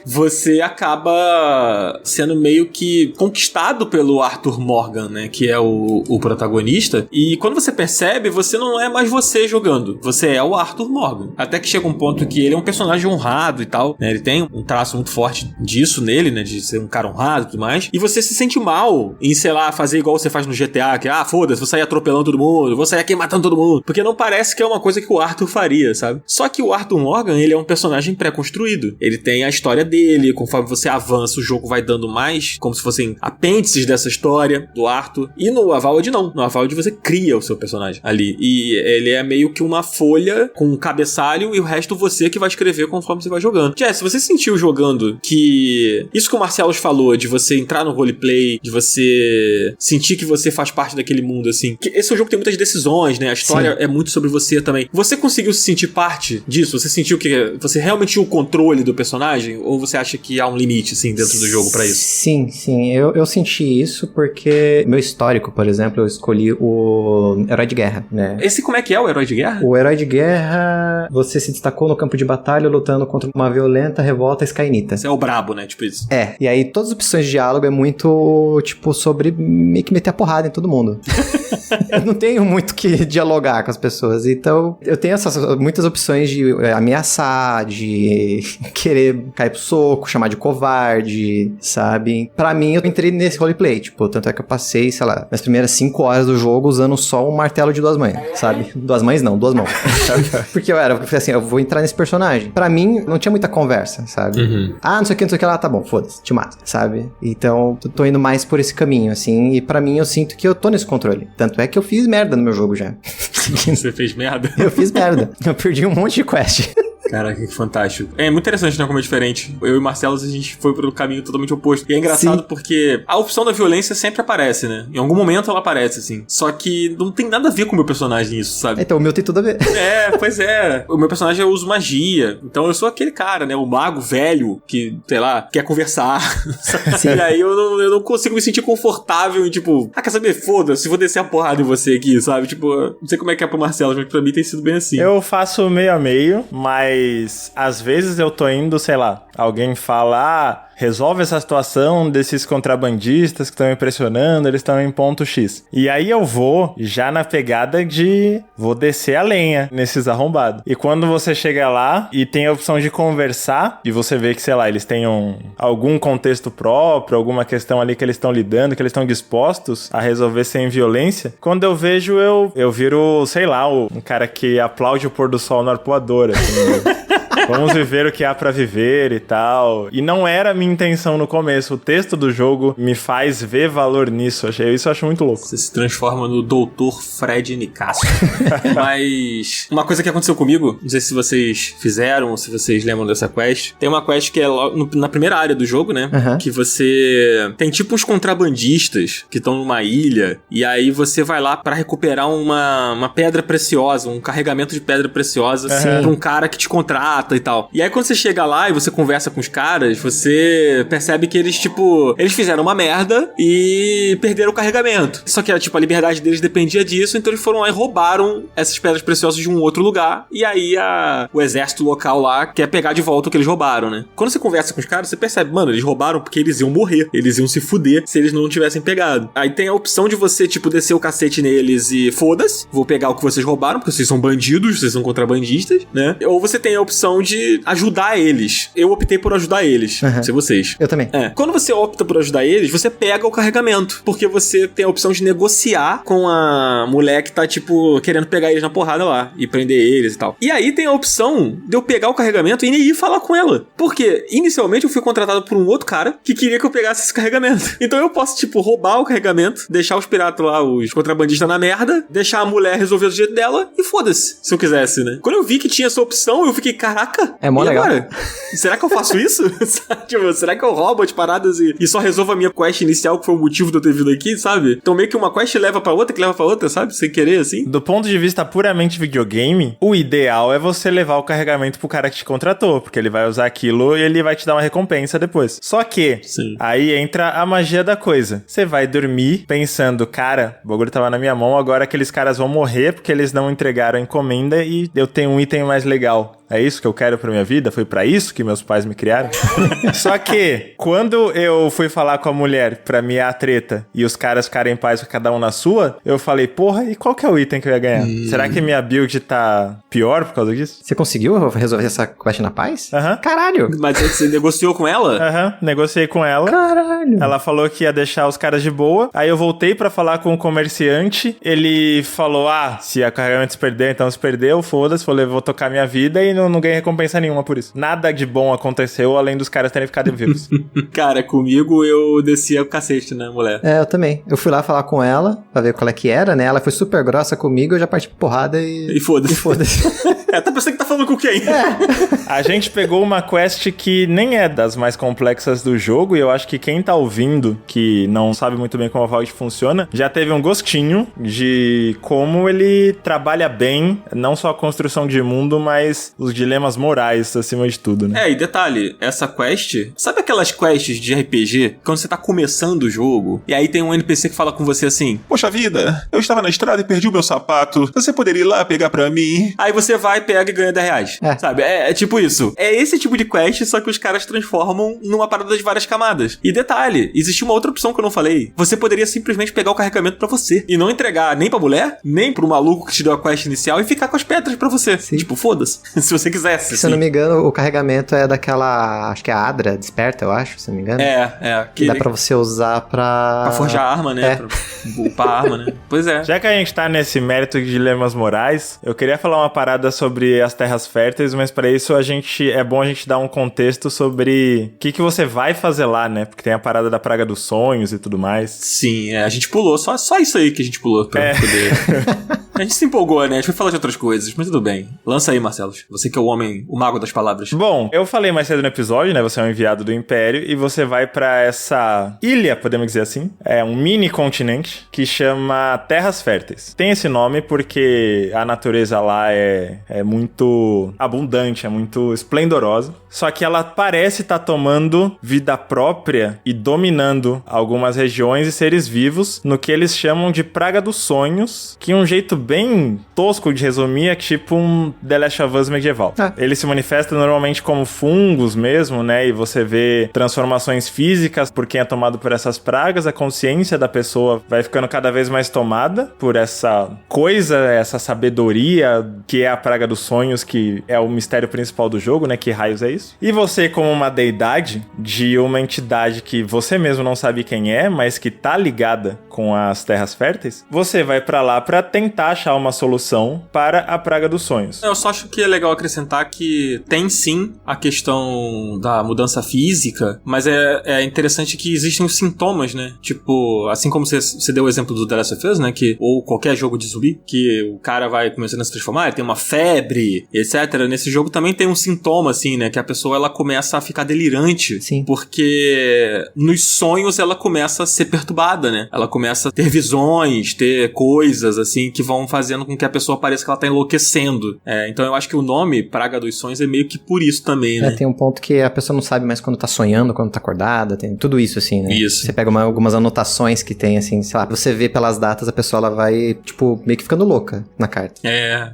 você acaba sendo meio que conquistado pelo Arthur Morgan, né? Que é o protagonista. E quando você percebe, você não é mais você jogando. Você é o Arthur Morgan. Até que chega um ponto que ele é um personagem honrado e tal, né? Ele tem um traço muito forte disso nele, né? De ser um cara honrado e tudo mais. E você se sente mal em, sei lá, fazer igual você faz no GTA, que, foda-se, vou sair atropelando todo mundo, vou sair aqui matando todo mundo. Porque não parece que é uma coisa que o Arthur faria, sabe? Só que o Arthur Morgan, ele é um personagem pré-construído. Ele tem a história dele, conforme você avança, o jogo vai dando mais, como se fossem apêndices dessa história do Arthur. E no Avowed não. No Avowed você cria o seu personagem ali. E ele é meio que uma folha com um cabeçalho e o resto você que vai escrever conforme você vai jogando. Jess, você sentiu jogando que isso que o Marcelo falou, de você entrar no roleplay, de você sentir que você faz parte daquele mundo, assim. Que esse jogo tem muitas decisões, né? A história Sim. é muito sobre você também. Você conseguiu se sentir parte disso? Você sentiu que você realmente tinha o controle do personagem? Ou você acha que há um limite, assim, dentro do jogo pra isso? Sim. Eu senti isso porque meu histórico, por exemplo, eu escolhi o Herói de Guerra, né? Esse como é que é o Herói de Guerra? O Herói de Guerra, você se destacou no campo de batalha lutando contra uma violenta revolta skynita. Você é o brabo, né? Tipo isso. É. E aí todas as opções de diálogo é muito, tipo, sobre meio que meter a porrada em todo mundo. Eu não tenho muito que dialogar com as pessoas. Então, eu tenho muitas opções de ameaçar, de querer cair pro soco, chamar de covarde, sabe? Pra mim, eu entrei nesse roleplay, tipo, tanto é que eu passei, sei lá, nas primeiras 5 horas do jogo usando só um martelo de 2 mãos, sabe? 2 mãos não, 2 mãos. Porque eu falei assim, eu vou entrar nesse personagem. Pra mim, não tinha muita conversa, sabe? Não sei o que lá, tá bom, foda-se, te mato, sabe? Então, tô indo mais por esse caminho, assim, e pra mim eu sinto que eu tô nesse controle. Tanto é que eu fiz merda no meu jogo já. Você fez merda? Eu fiz merda. Eu perdi um monte de quest. Caraca, que fantástico. É muito interessante, né, como é diferente. Eu e o Marcelo, a gente foi pro caminho totalmente oposto. E é engraçado Sim. porque a opção da violência sempre aparece, né? Em algum momento ela aparece, assim. Só que não tem nada a ver com o meu personagem isso, sabe? Então, o meu tem tudo a ver. Pois é. O meu personagem eu uso magia. Então eu sou aquele cara, né? O mago velho que, sei lá, quer conversar. Sim. E aí eu não consigo me sentir confortável em, tipo, quer saber? Foda-se, vou descer a porrada em você aqui, sabe? Tipo, não sei como é que é pro Marcelo, mas pra mim tem sido bem assim. Eu faço meio a meio, mas às vezes eu tô indo, sei lá, alguém fala, resolve essa situação desses contrabandistas que estão impressionando, eles estão em ponto X. E aí eu vou já na pegada de vou descer a lenha nesses arrombados. E quando você chega lá e tem a opção de conversar, e você vê que, sei lá, eles têm algum contexto próprio, alguma questão ali que eles estão lidando, que eles estão dispostos a resolver sem violência, quando eu vejo, eu viro, sei lá, um cara que aplaude o pôr do sol no arpoador, assim. Vamos viver o que há pra viver e tal. E não era a minha intenção no começo. O texto do jogo me faz ver valor nisso. Isso eu acho muito louco. Você se transforma no Dr. Fred Nicásio. Mas uma coisa que aconteceu comigo, não sei se vocês fizeram ou se vocês lembram dessa quest. Tem uma quest que é na primeira área do jogo, né? Que você tem tipo uns contrabandistas que estão numa ilha. E aí você vai lá pra recuperar uma pedra preciosa, um carregamento de pedra preciosa pra um cara que te contrata e tal. E aí quando você chega lá e você conversa com os caras, você percebe que eles, tipo, eles fizeram uma merda e perderam o carregamento. Só que, tipo, a liberdade deles dependia disso, então eles foram lá e roubaram essas pedras preciosas de um outro lugar. E aí o exército local lá quer pegar de volta o que eles roubaram, né? Quando você conversa com os caras, você percebe, mano, eles roubaram porque eles iam morrer. Eles iam se fuder se eles não tivessem pegado. Aí tem a opção de você, tipo, descer o cacete neles e foda-se, vou pegar o que vocês roubaram, porque vocês são bandidos, vocês são contrabandistas, né? Ou você tem a opção de ajudar eles. Eu optei por ajudar eles, não sei vocês. Eu também. Quando você opta por ajudar eles, você pega o carregamento, porque você tem a opção de negociar com a mulher que tá, tipo, querendo pegar eles na porrada lá e prender eles e tal. E aí tem a opção de eu pegar o carregamento e nem ir falar com ela. Porque, inicialmente, eu fui contratado por um outro cara que queria que eu pegasse esse carregamento. Então eu posso, tipo, roubar o carregamento, deixar os piratas lá, os contrabandistas na merda, deixar a mulher resolver o jeito dela e foda-se, se eu quisesse, né? Quando eu vi que tinha essa opção, eu fiquei, caraca, É mó e legal. agora? Será que eu faço isso? Tipo, será que eu roubo as paradas e só resolvo a minha quest inicial, que foi o motivo de eu ter vindo aqui, sabe? Então meio que uma quest leva pra outra, que leva pra outra, sabe? Sem querer, assim. Do ponto de vista puramente videogame, o ideal é você levar o carregamento pro cara que te contratou, porque ele vai usar aquilo e ele vai te dar uma recompensa depois. Só que, Sim. aí entra a magia da coisa. Você vai dormir pensando, cara, o bagulho tava na minha mão, agora aqueles caras vão morrer porque eles não entregaram a encomenda e eu tenho um item mais legal. É isso que eu quero pra minha vida? Foi pra isso que meus pais me criaram? Só que, quando eu fui falar com a mulher pra miar a treta e os caras ficarem em paz com cada um na sua, eu falei, porra, e qual que é o item que eu ia ganhar? Será que minha build tá pior por causa disso? Você conseguiu resolver essa quest na paz? Aham. Caralho! Mas você negociou com ela? Aham, negociei com ela. Caralho! Ela falou que ia deixar os caras de boa. Aí eu voltei pra falar com o comerciante. Ele falou, se a carregamento se perder, então se perdeu, foda-se. Falei, vou tocar minha vida e não ganhei recompensa nenhuma por isso. Nada de bom aconteceu, além dos caras terem ficado vivos. Cara, comigo eu descia o cacete, né, mulher? Eu também. Eu fui lá falar com ela, pra ver qual é que era, né? Ela foi super grossa comigo, eu já parti pra porrada E foda-se. E foda-se. Tá pensando que tá falando com quem? A gente pegou uma quest que nem é das mais complexas do jogo, e eu acho que quem tá ouvindo, que não sabe muito bem como a Vault funciona, já teve um gostinho de como ele trabalha bem, não só a construção de mundo, mas os dilemas morais acima de tudo, né? E detalhe, essa quest, sabe aquelas quests de RPG, quando você tá começando o jogo, e aí tem um NPC que fala com você assim, Poxa vida, eu estava na estrada e perdi o meu sapato. Você poderia ir lá pegar pra mim? aí você vai, pega e ganha 10 reais. Sabe? É tipo isso. É esse tipo de quest, só que os caras transformam numa parada de várias camadas. E detalhe, existe uma outra opção que eu não falei. Você poderia simplesmente pegar o carregamento pra você. E não entregar nem pra mulher, nem pro maluco que te deu a quest inicial e ficar com as pedras pra você. Sim. Tipo, foda-se. Se você quisesse. Se eu não me engano, o carregamento é daquela... Acho que é a Adra, desperta, eu acho, se não me engano. Que Dá pra você usar pra forjar arma, né? Pra upar arma, né? Pois é. Já que a gente tá nesse mérito de dilemas morais, eu queria falar uma parada sobre as terras férteis, mas pra isso é bom a gente dar um contexto sobre o que você vai fazer lá, né? Porque tem a parada da praga dos sonhos e tudo mais. Sim, a gente pulou. Só isso aí que a gente pulou pra poder... A gente se empolgou, né? A gente foi falar de outras coisas, mas tudo bem. Lança aí, Marcelo. Você que é o homem, o mago das palavras. Bom, eu falei mais cedo no episódio, né? Você é um enviado do Império e você vai pra essa ilha, podemos dizer assim. É um mini continente que chama Terras Férteis. Tem esse nome porque a natureza lá é muito abundante, é muito esplendorosa. Só que ela parece estar tomando vida própria e dominando algumas regiões e seres vivos no que eles chamam de Praga dos Sonhos, que um jeito bem tosco de resumir é tipo um The Last of Us medieval. Ele se manifesta normalmente como fungos mesmo, né? E você vê transformações físicas por quem é tomado por essas pragas, a consciência da pessoa vai ficando cada vez mais tomada por essa coisa, essa sabedoria que é a Praga dos Sonhos, que é o mistério principal do jogo, né? Que raios é isso? E você, como uma deidade de uma entidade que você mesmo não sabe quem é, mas que tá ligada com as Terras Férteis, você vai pra lá pra tentar achar uma solução para a Praga dos Sonhos. Eu só acho que é legal acrescentar que tem sim a questão da mudança física, mas é interessante que existem os sintomas, né? Tipo, assim como você deu o exemplo do The Last of Us, né? Ou qualquer jogo de zumbi, que o cara vai começando a se transformar, ele tem uma febre, etc. Nesse jogo também tem um sintoma, assim, né? Que a pessoa, ela começa a ficar delirante. Sim. Porque nos sonhos ela começa a ser perturbada, né? Ela começa a ter visões, ter coisas, assim, que vão fazendo com que a pessoa pareça que ela tá enlouquecendo. Então eu acho que o nome Praga dos Sonhos é meio que por isso também, né? Tem um ponto que a pessoa não sabe mais quando tá sonhando, quando tá acordada, tem tudo isso, assim, né? Isso. Você pega algumas anotações que tem, assim, sei lá, você vê pelas datas, a pessoa, ela vai, tipo, meio que ficando louca na carta.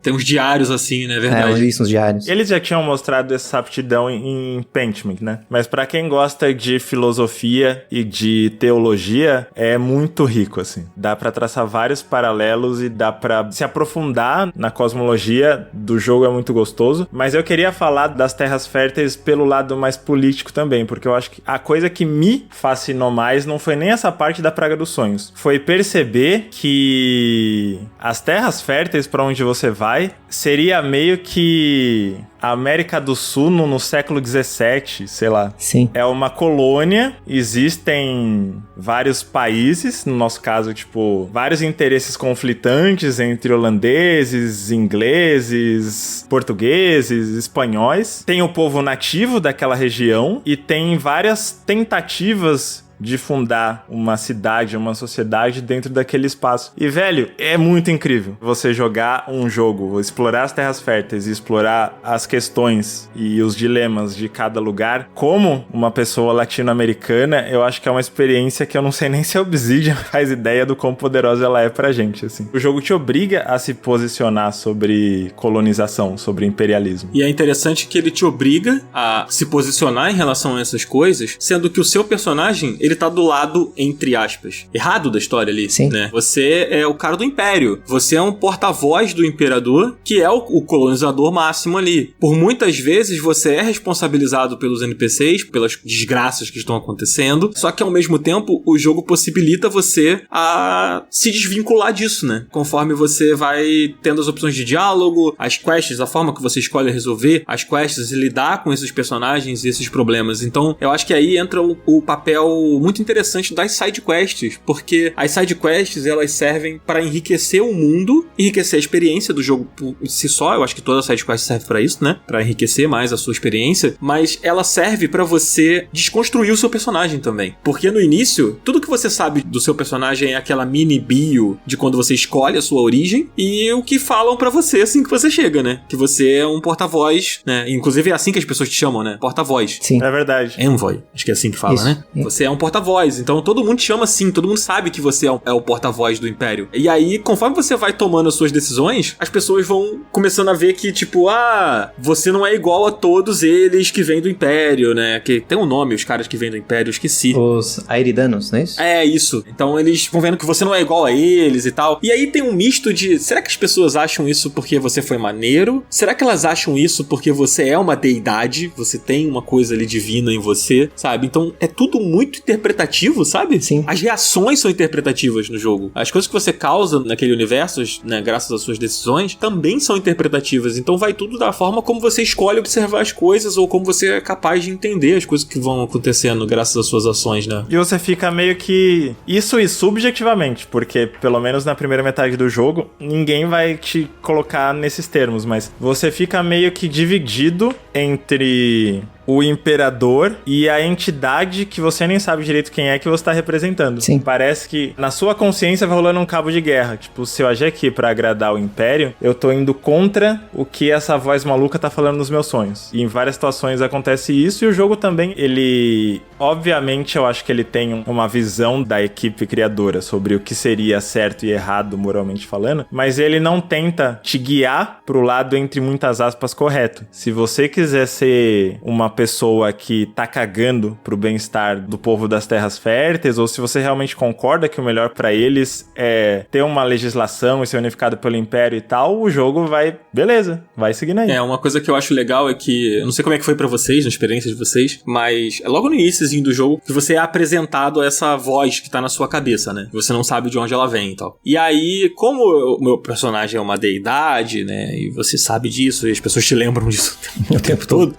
Tem uns diários assim, né? Verdade. Isso, uns diários. Eles já tinham mostrado essa aptidão em Pentiment, né? Mas pra quem gosta de filosofia e de teologia, é muito rico, assim. Dá pra traçar vários paralelos e dá pra pra se aprofundar na cosmologia do jogo, é muito gostoso. Mas eu queria falar das Terras Férteis pelo lado mais político também, porque eu acho que a coisa que me fascinou mais não foi nem essa parte da Praga dos Sonhos, foi perceber que as Terras Férteis, pra onde você vai, seria meio que a América do Sul no século XVII, sei lá. Sim. É uma colônia, existem vários países, no nosso caso, tipo, vários interesses conflitantes entre holandeses, ingleses, portugueses, espanhóis. Tem o povo nativo daquela região e tem várias tentativas de fundar uma cidade, uma sociedade dentro daquele espaço. E, velho, é muito incrível você jogar um jogo, explorar as Terras Férteis e explorar as questões e os dilemas de cada lugar. Como uma pessoa latino-americana, eu acho que é uma experiência que eu não sei nem se a Obsidian faz ideia do quão poderosa ela é pra gente, assim. O jogo te obriga a se posicionar sobre colonização, sobre imperialismo. E é interessante que ele te obriga a se posicionar em relação a essas coisas, sendo que o seu personagem, ele tá do lado, entre aspas, errado da história ali, Sim. né? Você é o cara do Império. Você é um porta-voz do Imperador, que é o colonizador máximo ali. Por muitas vezes, você é responsabilizado pelos NPCs, pelas desgraças que estão acontecendo, só que ao mesmo tempo, o jogo possibilita você a se desvincular disso, né? Conforme você vai tendo as opções de diálogo, as quests, a forma que você escolhe resolver as quests e lidar com esses personagens e esses problemas. Então, eu acho que aí entra o papel muito interessante das side quests, porque as side quests, elas servem para enriquecer o mundo, enriquecer a experiência do jogo por si só. Eu acho que toda side quest serve para isso, né? Para enriquecer mais a sua experiência, mas ela serve para você desconstruir o seu personagem também. Porque no início, tudo que você sabe do seu personagem é aquela mini bio de quando você escolhe a sua origem e o que falam para você assim que você chega, né? Que você é um porta-voz, né? Inclusive é assim que as pessoas te chamam, né? Porta-voz. Sim. É verdade. Envoy, acho que é assim que fala, Isso. né? Você é um porta-voz, então todo mundo te chama assim, todo mundo sabe que você é o porta-voz do Império. E aí, conforme você vai tomando as suas decisões, as pessoas vão começando a ver que, tipo, você não é igual a todos eles que vêm do Império, né? Que tem um nome, os caras que vêm do Império, eu esqueci. Os Aeridanos, não é isso? É, isso. Então eles vão vendo que você não é igual a eles e tal. E aí tem um misto de, será que as pessoas acham isso porque você foi maneiro? Será que elas acham isso porque você é uma deidade? Você tem uma coisa ali divina em você, sabe? Então é tudo muito interpretativo, sabe? Sim. As reações são interpretativas no jogo. As coisas que você causa naquele universo, né, graças às suas decisões, também são interpretativas. Então vai tudo da forma como você escolhe observar as coisas ou como você é capaz de entender as coisas que vão acontecendo graças às suas ações, né? E você fica meio que... Isso e subjetivamente, porque pelo menos na primeira metade do jogo, ninguém vai te colocar nesses termos, mas você fica meio que dividido entre o imperador e a entidade que você nem sabe direito quem é que você tá representando. Sim. Parece que na sua consciência vai rolando um cabo de guerra. Tipo, se eu agir aqui pra agradar o Império, eu tô indo contra o que essa voz maluca tá falando nos meus sonhos. E em várias situações acontece isso, e o jogo também, ele... Obviamente, eu acho que ele tem uma visão da equipe criadora sobre o que seria certo e errado, moralmente falando, mas ele não tenta te guiar pro lado, entre muitas aspas, correto. Se você quiser ser uma pessoa que tá cagando pro bem-estar do povo das Terras Férteis, ou se você realmente concorda que o melhor pra eles é ter uma legislação e ser unificado pelo Império e tal, o jogo vai, beleza, vai seguindo aí. Uma coisa que eu acho legal é que, eu não sei como é que foi pra vocês, na experiência de vocês, mas é logo no iníciozinho do jogo que você é apresentado a essa voz que tá na sua cabeça, né? Você não sabe de onde ela vem e tal. E aí, como o meu personagem é uma deidade, né? E você sabe disso, e as pessoas te lembram disso o tempo todo.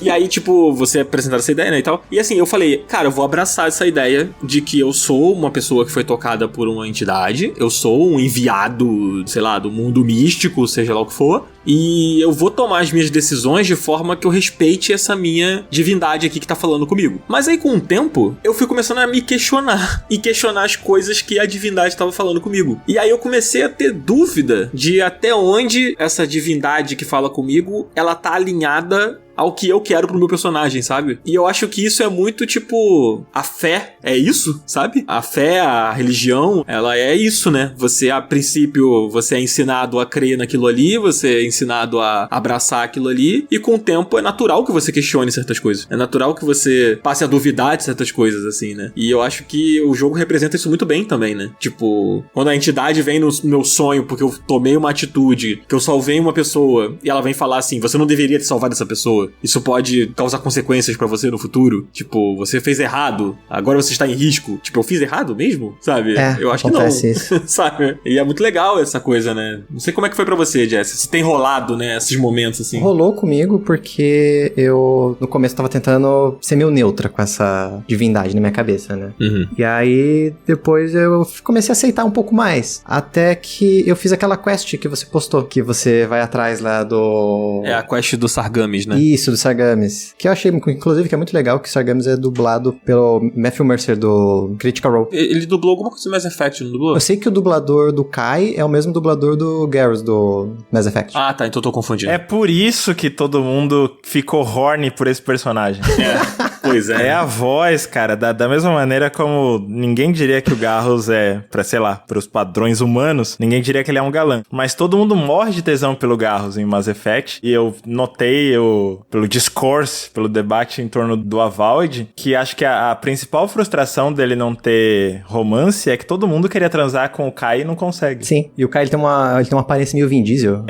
E aí, tipo, você apresentar essa ideia, né, e tal. E assim, eu falei, cara, eu vou abraçar essa ideia de que eu sou uma pessoa que foi tocada por uma entidade, eu sou um enviado, sei lá, do mundo místico, seja lá o que for, e eu vou tomar as minhas decisões de forma que eu respeite essa minha divindade aqui que tá falando comigo. Mas aí, com o tempo, eu fui começando a me questionar e questionar as coisas que a divindade tava falando comigo. E aí eu comecei a ter dúvida de até onde essa divindade que fala comigo, ela tá alinhada ao que eu quero pro meu personagem, sabe? E eu acho que isso é muito, tipo, a fé é isso, sabe? A fé, a religião, ela é isso, né? Você, a princípio, você é ensinado a crer naquilo ali, você é ensinado a abraçar aquilo ali, e com o tempo é natural que você questione certas coisas. É natural que você passe a duvidar de certas coisas, assim, né? E eu acho que o jogo representa isso muito bem também, né? Tipo, quando a entidade vem no meu sonho porque eu tomei uma atitude, que eu salvei uma pessoa, e ela vem falar assim, você não deveria ter salvado essa pessoa, isso pode causar consequências pra você no futuro, tipo, você fez errado, agora você está em risco, tipo, eu fiz errado mesmo? Sabe? Eu acho que não. Isso. Sabe? E é muito legal essa coisa, né? Não sei como é que foi pra você, Jess, se tem rolado, né, esses momentos, assim. Rolou comigo porque eu, no começo, tava tentando ser meio neutra com essa divindade na minha cabeça, né? Uhum. E aí, depois eu comecei a aceitar um pouco mais, até que eu fiz aquela quest que você postou, que você vai atrás lá do... É a quest do Sargamis, né? Isso, do Sargamis. Que eu achei, inclusive, que é muito legal, que o Sargamis é dublado pelo Matthew Mercer, do Critical Role. Ele dublou alguma coisa do Mass Effect, não dublou? Eu sei que o dublador do Kai é o mesmo dublador do Garrus, do Mass Effect. Ah, tá, então eu tô confundindo. É por isso que todo mundo ficou horny por esse personagem. Pois é. É a voz, cara, da mesma maneira como ninguém diria que o Garrus é, sei lá, pros padrões humanos, ninguém diria que ele é um galã. Mas todo mundo morre de tesão pelo Garrus em Mass Effect, e eu notei pelo discourse, pelo debate em torno do Avowed, que acho que a principal frustração dele não ter romance é que todo mundo queria transar com o Kai e não consegue. Sim, e o Kai ele tem uma aparência meio Vin Diesel.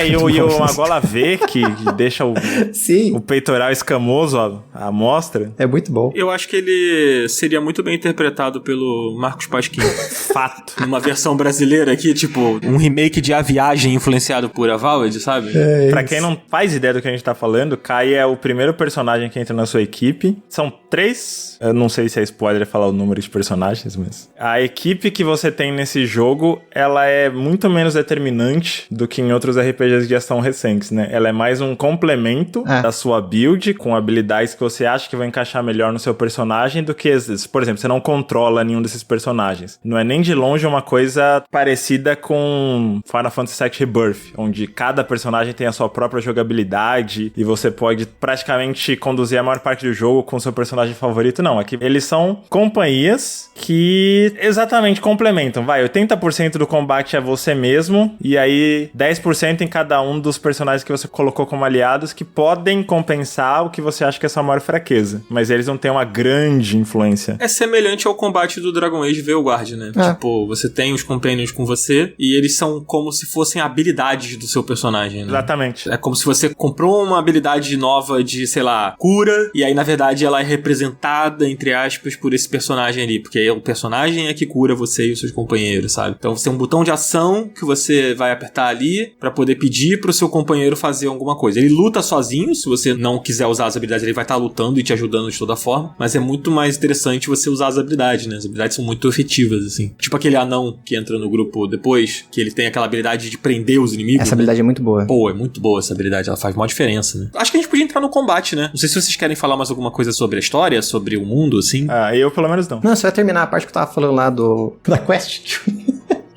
E uma gola V que deixa Sim. o peitoral escamoso à mostra. É muito bom. Eu acho que ele seria muito bem interpretado pelo Marcos Pasquim. Fato. Numa versão brasileira aqui, tipo, um remake de A Viagem influenciado por Avowed, sabe? Pra quem não faz ideia do que a gente tá falando, Kai é o primeiro personagem que entra na sua equipe. São 3, eu não sei se é spoiler falar o número de personagens, mas... A equipe que você tem nesse jogo, ela é muito menos determinante do que em outros RPGs de ação recentes, né? Ela é mais um complemento da sua build, com habilidades que você acha que vão encaixar melhor no seu personagem do que, por exemplo, você não controla nenhum desses personagens. Não é nem de longe uma coisa parecida com Final Fantasy VII Rebirth, onde cada personagem tem a sua própria jogabilidade e você pode praticamente conduzir a maior parte do jogo com o seu personagem favorito. Não, aqui eles são companhias que exatamente complementam. 80% do combate é você mesmo, e aí 10% em cada um dos personagens que você colocou como aliados, que podem compensar o que você acha que é sua maior fraqueza. Mas eles não têm uma grande influência. É semelhante ao combate do Dragon Age Veilguard, né? Tipo, você tem os companions com você, e eles são como se fossem habilidades do seu personagem, né? Exatamente. É como se você comprou uma habilidade nova de, sei lá, cura, e aí, na verdade, ela é representada, entre aspas, por esse personagem ali, porque aí o personagem é que cura você e os seus companheiros, sabe? Então você tem um botão de ação que você vai apertar ali pra poder pedir pro seu companheiro fazer alguma coisa. Ele luta sozinho, se você não quiser usar as habilidades, ele vai estar lutando e te ajudando de toda forma, mas é muito mais interessante você usar as habilidades, né? As habilidades são muito efetivas, assim. Tipo aquele anão que entra no grupo depois, que ele tem aquela habilidade de prender os inimigos. Essa habilidade é muito boa. Pô, é muito boa essa habilidade, ela faz maior diferença, né? Acho que a gente podia entrar no combate, né? Não sei se vocês querem falar mais alguma coisa sobre a história, sobre o mundo, assim. Eu pelo menos não. Não, só ia terminar a parte que eu tava falando lá da quest.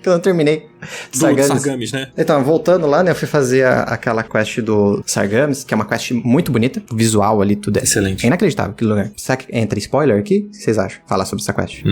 Que eu não terminei. Do Sargamis, né? Então, voltando lá, né, eu fui fazer aquela quest do Sargamis, que é uma quest muito bonita, o visual ali, tudo é excelente. É inacreditável aquele lugar. Será que entra spoiler aqui? O que vocês acham? Falar sobre essa quest.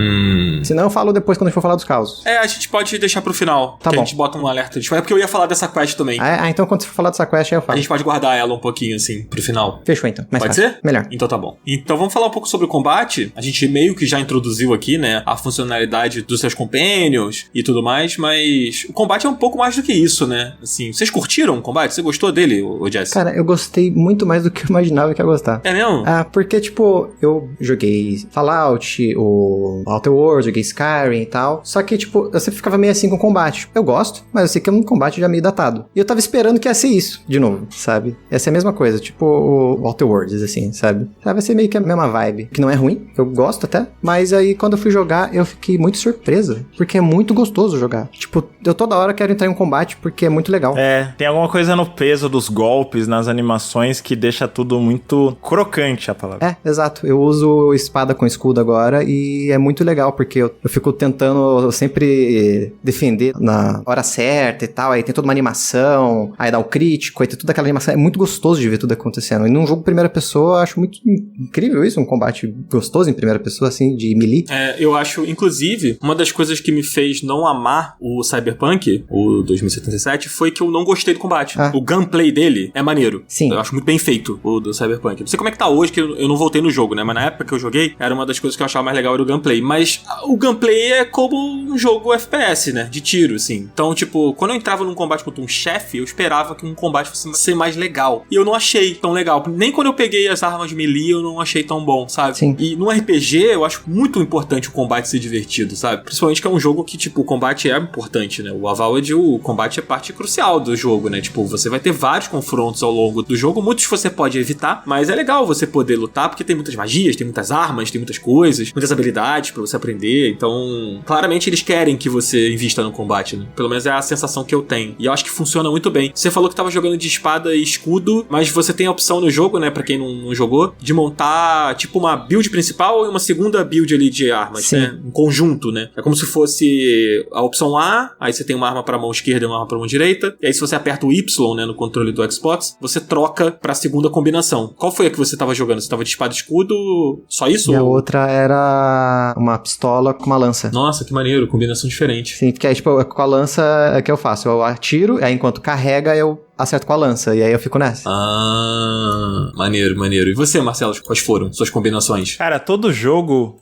Se não, eu falo depois quando a gente for falar dos causos. A gente pode deixar pro final. Tá que bom. A gente bota um alerta de spoiler, porque eu ia falar dessa quest também. Então quando você for falar dessa quest, aí eu falo. A gente pode guardar ela um pouquinho, assim, pro final. Fechou, então. Mais Pode fácil. ser? Melhor. Então tá bom. Então vamos falar um pouco sobre o combate. A gente meio que já introduziu aqui, né, a funcionalidade dos seus companions e tudo mais, mas o combate é um pouco mais do que isso, né? Assim, vocês curtiram o combate? Você gostou dele, ô Jess? Cara, eu gostei muito mais do que eu imaginava que ia gostar. É mesmo? Porque, tipo, eu joguei Fallout, o Outer Worlds, joguei Skyrim e tal. Só que, tipo, eu sempre ficava meio assim com o combate. Eu gosto, mas eu sei que é um combate já meio datado. E eu tava esperando que ia ser isso, de novo, sabe? Ia ser a mesma coisa, tipo o Outer Worlds, assim, sabe? Vai ser meio que a mesma vibe. Que não é ruim, eu gosto até. Mas aí, quando eu fui jogar, eu fiquei muito surpresa. Porque é muito gostoso jogar. Tipo, eu toda hora quero entrar em um combate porque é muito legal. Tem alguma coisa no peso dos golpes, nas animações, que deixa tudo muito crocante, a palavra. Exato. Eu uso espada com escudo agora e é muito legal, porque eu fico tentando sempre defender na hora certa e tal, aí tem toda uma animação, aí dá o crítico, aí tem toda aquela animação. É muito gostoso de ver tudo acontecendo. E num jogo primeira pessoa, eu acho muito incrível isso, um combate gostoso em primeira pessoa, assim, de melee. Eu acho, inclusive, uma das coisas que me fez não amar o Cyberpunk Cyberpunk, o 2077, foi que eu não gostei do combate. Ah. O gunplay dele é maneiro. Sim. Eu acho muito bem feito, o do Cyberpunk. Não sei como é que tá hoje, que eu não voltei no jogo, né? Mas na época que eu joguei, era uma das coisas que eu achava mais legal, era o gunplay. Mas o gunplay é como um jogo FPS, né? De tiro, assim. Então, tipo, quando eu entrava num combate contra um chefe, eu esperava que um combate fosse ser mais legal. E eu não achei tão legal. Nem quando eu peguei as armas melee, eu não achei tão bom, sabe? Sim. E no RPG, eu acho muito importante o combate ser divertido, sabe? Principalmente que é um jogo que, tipo, o combate é importante, né? O Avowed, o combate é parte crucial do jogo, né? Tipo, você vai ter vários confrontos ao longo do jogo, muitos você pode evitar, mas é legal você poder lutar, porque tem muitas magias, tem muitas armas, tem muitas coisas, muitas habilidades pra você aprender, então, claramente eles querem que você invista no combate, né? Pelo menos é a sensação que eu tenho. E eu acho que funciona muito bem. Você falou que tava jogando de espada e escudo, mas você tem a opção no jogo, né, pra quem não jogou, de montar, tipo, uma build principal e uma segunda build ali de armas, Sim. né? Um conjunto, né? É como se fosse a opção A, aí você tem uma arma pra mão esquerda e uma arma pra mão direita, e aí se você aperta o Y, né, no controle do Xbox, você troca pra segunda combinação. Qual foi a que você tava jogando? Você tava de espada e escudo? Só isso? E a ou- outra era uma pistola com uma lança. Nossa, que maneiro, combinação diferente. Sim, porque aí, tipo, com a lança é que eu faço. Eu atiro, aí enquanto carrega, eu acerto com a lança. E aí eu fico nessa. Ah, maneiro, maneiro. E você, Marcelo, quais foram suas combinações? Cara, todo jogo,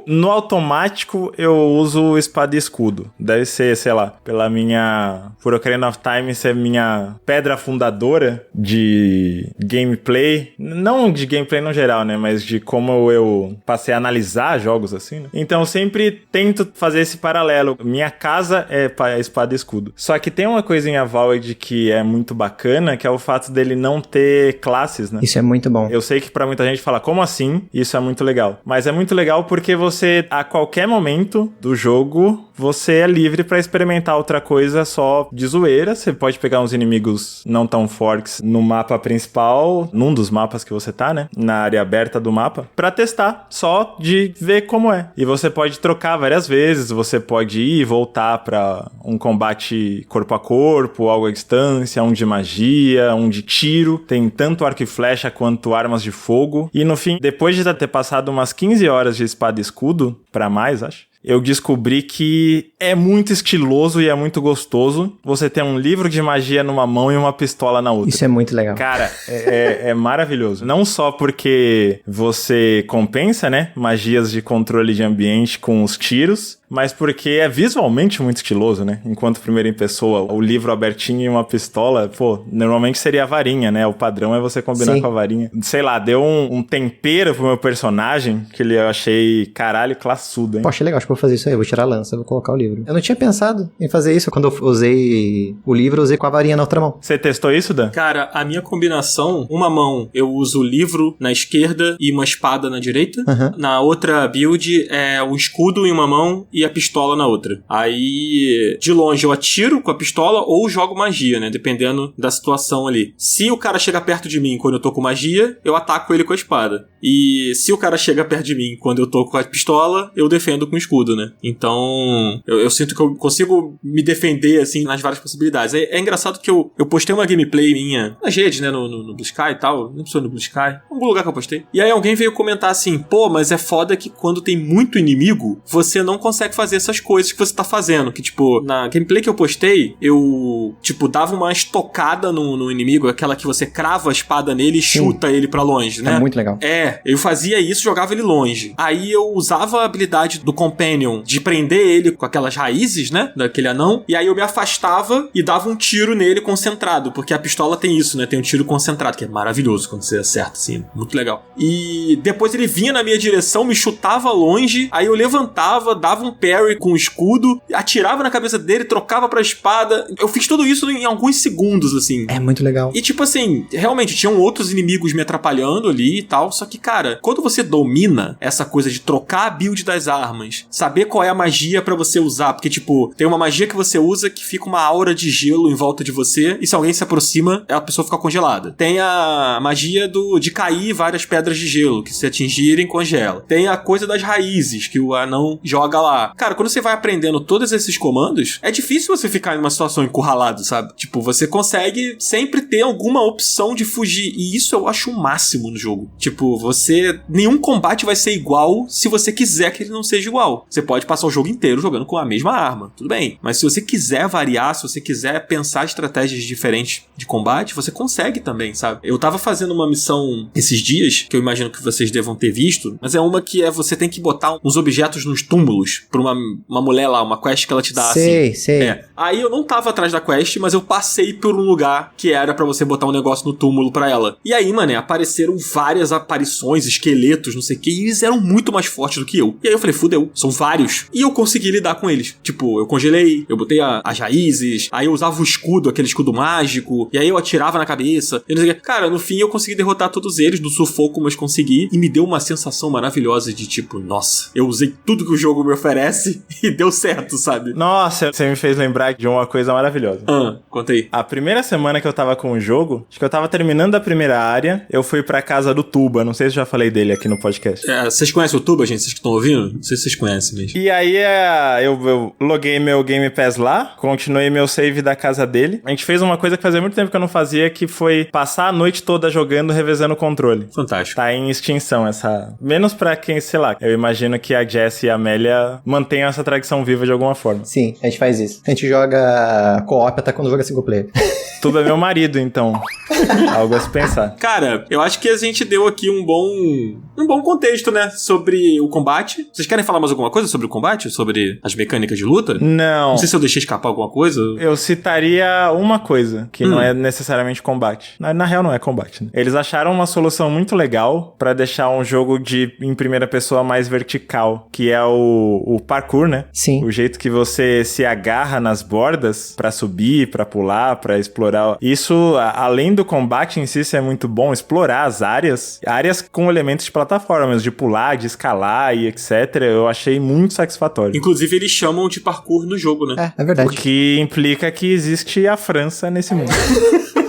no automático, eu uso espada e escudo. Deve ser, sei lá, por Ocarina of Time ser minha pedra fundadora de gameplay. Não de gameplay no geral, né? Mas de como eu passei a analisar jogos assim, né? Então eu sempre tento fazer esse paralelo. Minha casa é espada e escudo. Só que tem uma coisa em Avowed que é muito bacana, que é o fato dele não ter classes, né? Isso é muito bom. Eu sei que pra muita gente fala, como assim? Isso é muito legal. Mas é muito legal porque você, a qualquer momento do jogo, você é livre pra experimentar outra coisa só de zoeira. Você pode pegar uns inimigos não tão fortes no mapa principal, num dos mapas que você tá, né? Na área aberta do mapa, pra testar, só de ver como é. E você pode trocar várias vezes, você pode ir e voltar pra um combate corpo a corpo, algo à distância, um de magia, um de tiro. Tem tanto arco e flecha quanto armas de fogo. E no fim, depois de ter passado umas 15 horas de espada e escudo, pra mais, acho, eu descobri que é muito estiloso e é muito gostoso você ter um livro de magia numa mão e uma pistola na outra. Isso é muito legal. Cara, é maravilhoso. Não só porque você compensa, né, magias de controle de ambiente com os tiros, mas porque é visualmente muito estiloso, né? Enquanto primeiro em pessoa, o livro abertinho e uma pistola, pô, normalmente seria a varinha, né? O padrão é você combinar Sim. com a varinha. Sei lá, deu um tempero pro meu personagem que eu achei, caralho, classudo, hein? Pô, achei legal, acho que eu vou fazer isso aí. Eu vou tirar a lança, vou colocar o livro. Eu não tinha pensado em fazer isso. Quando eu usei o livro, eu usei com a varinha na outra mão. Você testou isso, Dan? Cara, a minha combinação, uma mão eu uso o livro na esquerda e uma espada na direita. Aham. Na outra build é o escudo em uma mão e a pistola na outra. Aí, de longe eu atiro com a pistola ou jogo magia, né? Dependendo da situação ali. Se o cara chega perto de mim quando eu tô com magia, eu ataco ele com a espada. E se o cara chega perto de mim quando eu tô com a pistola, eu defendo com o escudo, né? Então, eu sinto que eu consigo me defender, assim, nas várias possibilidades. É engraçado que eu postei uma gameplay minha nas redes, né? No Blue Sky e tal. Não precisa no Blue Sky. Em algum lugar que eu postei. E aí alguém veio comentar assim, pô, mas é foda que quando tem muito inimigo, você não consegue fazer essas coisas que você tá fazendo. Que, tipo, na gameplay que eu postei, eu, tipo, dava uma estocada no inimigo, aquela que você crava a espada nele e chuta ele pra longe, né? É muito legal. Eu fazia isso e jogava ele longe. Aí eu usava a habilidade do Companion de prender ele com aquelas raízes, né? Daquele anão. E aí eu me afastava e dava um tiro nele concentrado. Porque a pistola tem isso, né? Tem um tiro concentrado, que é maravilhoso quando você acerta, assim. Muito legal. E depois ele vinha na minha direção, me chutava longe. Aí eu levantava, dava um parry com o escudo, atirava na cabeça dele, trocava pra espada. Eu fiz tudo isso em alguns segundos, assim. É muito legal. E tipo assim, realmente, tinham outros inimigos me atrapalhando ali e tal, só que, cara, quando você domina essa coisa de trocar a build das armas, saber qual é a magia pra você usar, porque, tipo, tem uma magia que você usa que fica uma aura de gelo em volta de você, e se alguém se aproxima, a pessoa fica congelada. Tem a magia de cair várias pedras de gelo, que se atingirem, congela. Tem a coisa das raízes, que o anão joga lá. lá. Cara, quando você vai aprendendo todos esses comandos, é difícil você ficar em uma situação encurralado, sabe? Tipo, você consegue sempre ter alguma opção de fugir. E isso eu acho o máximo no jogo. Tipo, nenhum combate vai ser igual se você quiser que ele não seja igual. Você pode passar o jogo inteiro jogando com a mesma arma, tudo bem. Mas se você quiser variar, se você quiser pensar estratégias diferentes de combate, você consegue também, sabe? Eu tava fazendo uma missão esses dias, que eu imagino que vocês devam ter visto, mas é uma que você tem que botar uns objetos nos túmulos pra uma mulher lá, uma quest que ela te dá assim. Sei. Aí eu não tava atrás da quest, mas eu passei por um lugar que era pra você botar um negócio no túmulo pra ela. E aí, mano, apareceram várias aparições, esqueletos, não sei o que, e eles eram muito mais fortes do que eu. E aí eu falei, fudeu, são vários. E eu consegui lidar com eles. Tipo, eu congelei, eu botei as raízes, aí eu usava o escudo, aquele escudo mágico, e aí eu atirava na cabeça. E não sei o que. Cara, no fim eu consegui derrotar todos eles, do sufoco, mas consegui. E me deu uma sensação maravilhosa de tipo, nossa, eu usei tudo que o jogo me oferece e deu certo, sabe? Nossa, você me fez lembrar de uma coisa maravilhosa. Conta aí. A primeira semana que eu tava com o jogo, acho que eu tava terminando a primeira área, eu fui pra casa do Tuba, não sei se eu já falei dele aqui no podcast. Vocês conhecem o Tuba, gente? Vocês que estão ouvindo? Não sei se vocês conhecem mesmo. E aí eu loguei meu Game Pass lá, continuei meu save da casa dele. A gente fez uma coisa que fazia muito tempo que eu não fazia, que foi passar a noite toda jogando, revezando o controle. Fantástico. Tá em extinção essa... Menos pra quem, sei lá, eu imagino que a Jess e a Amélia mantenham essa tradição viva de alguma forma. Sim, a gente faz isso. A gente joga co-op até quando joga single player. Tudo é meu marido, então. Algo a se pensar. Cara, eu acho que a gente deu aqui um bom contexto, né? Sobre o combate. Vocês querem falar mais alguma coisa sobre o combate? Sobre as mecânicas de luta? Não sei se eu deixei escapar alguma coisa. Eu citaria uma coisa, que não é necessariamente combate. Na real, não é combate, né? Eles acharam uma solução muito legal pra deixar um jogo em primeira pessoa mais vertical, que é o parkour, né? Sim. O jeito que você se agarra nas bordas pra subir, pra pular, pra explorar. Isso, além do combate em si, isso é muito bom. Explorar as áreas com elementos de plataformas, de pular, de escalar e etc. Eu achei muito satisfatório. Inclusive, eles chamam de parkour no jogo, né? É verdade. O que implica que existe a França nesse mundo.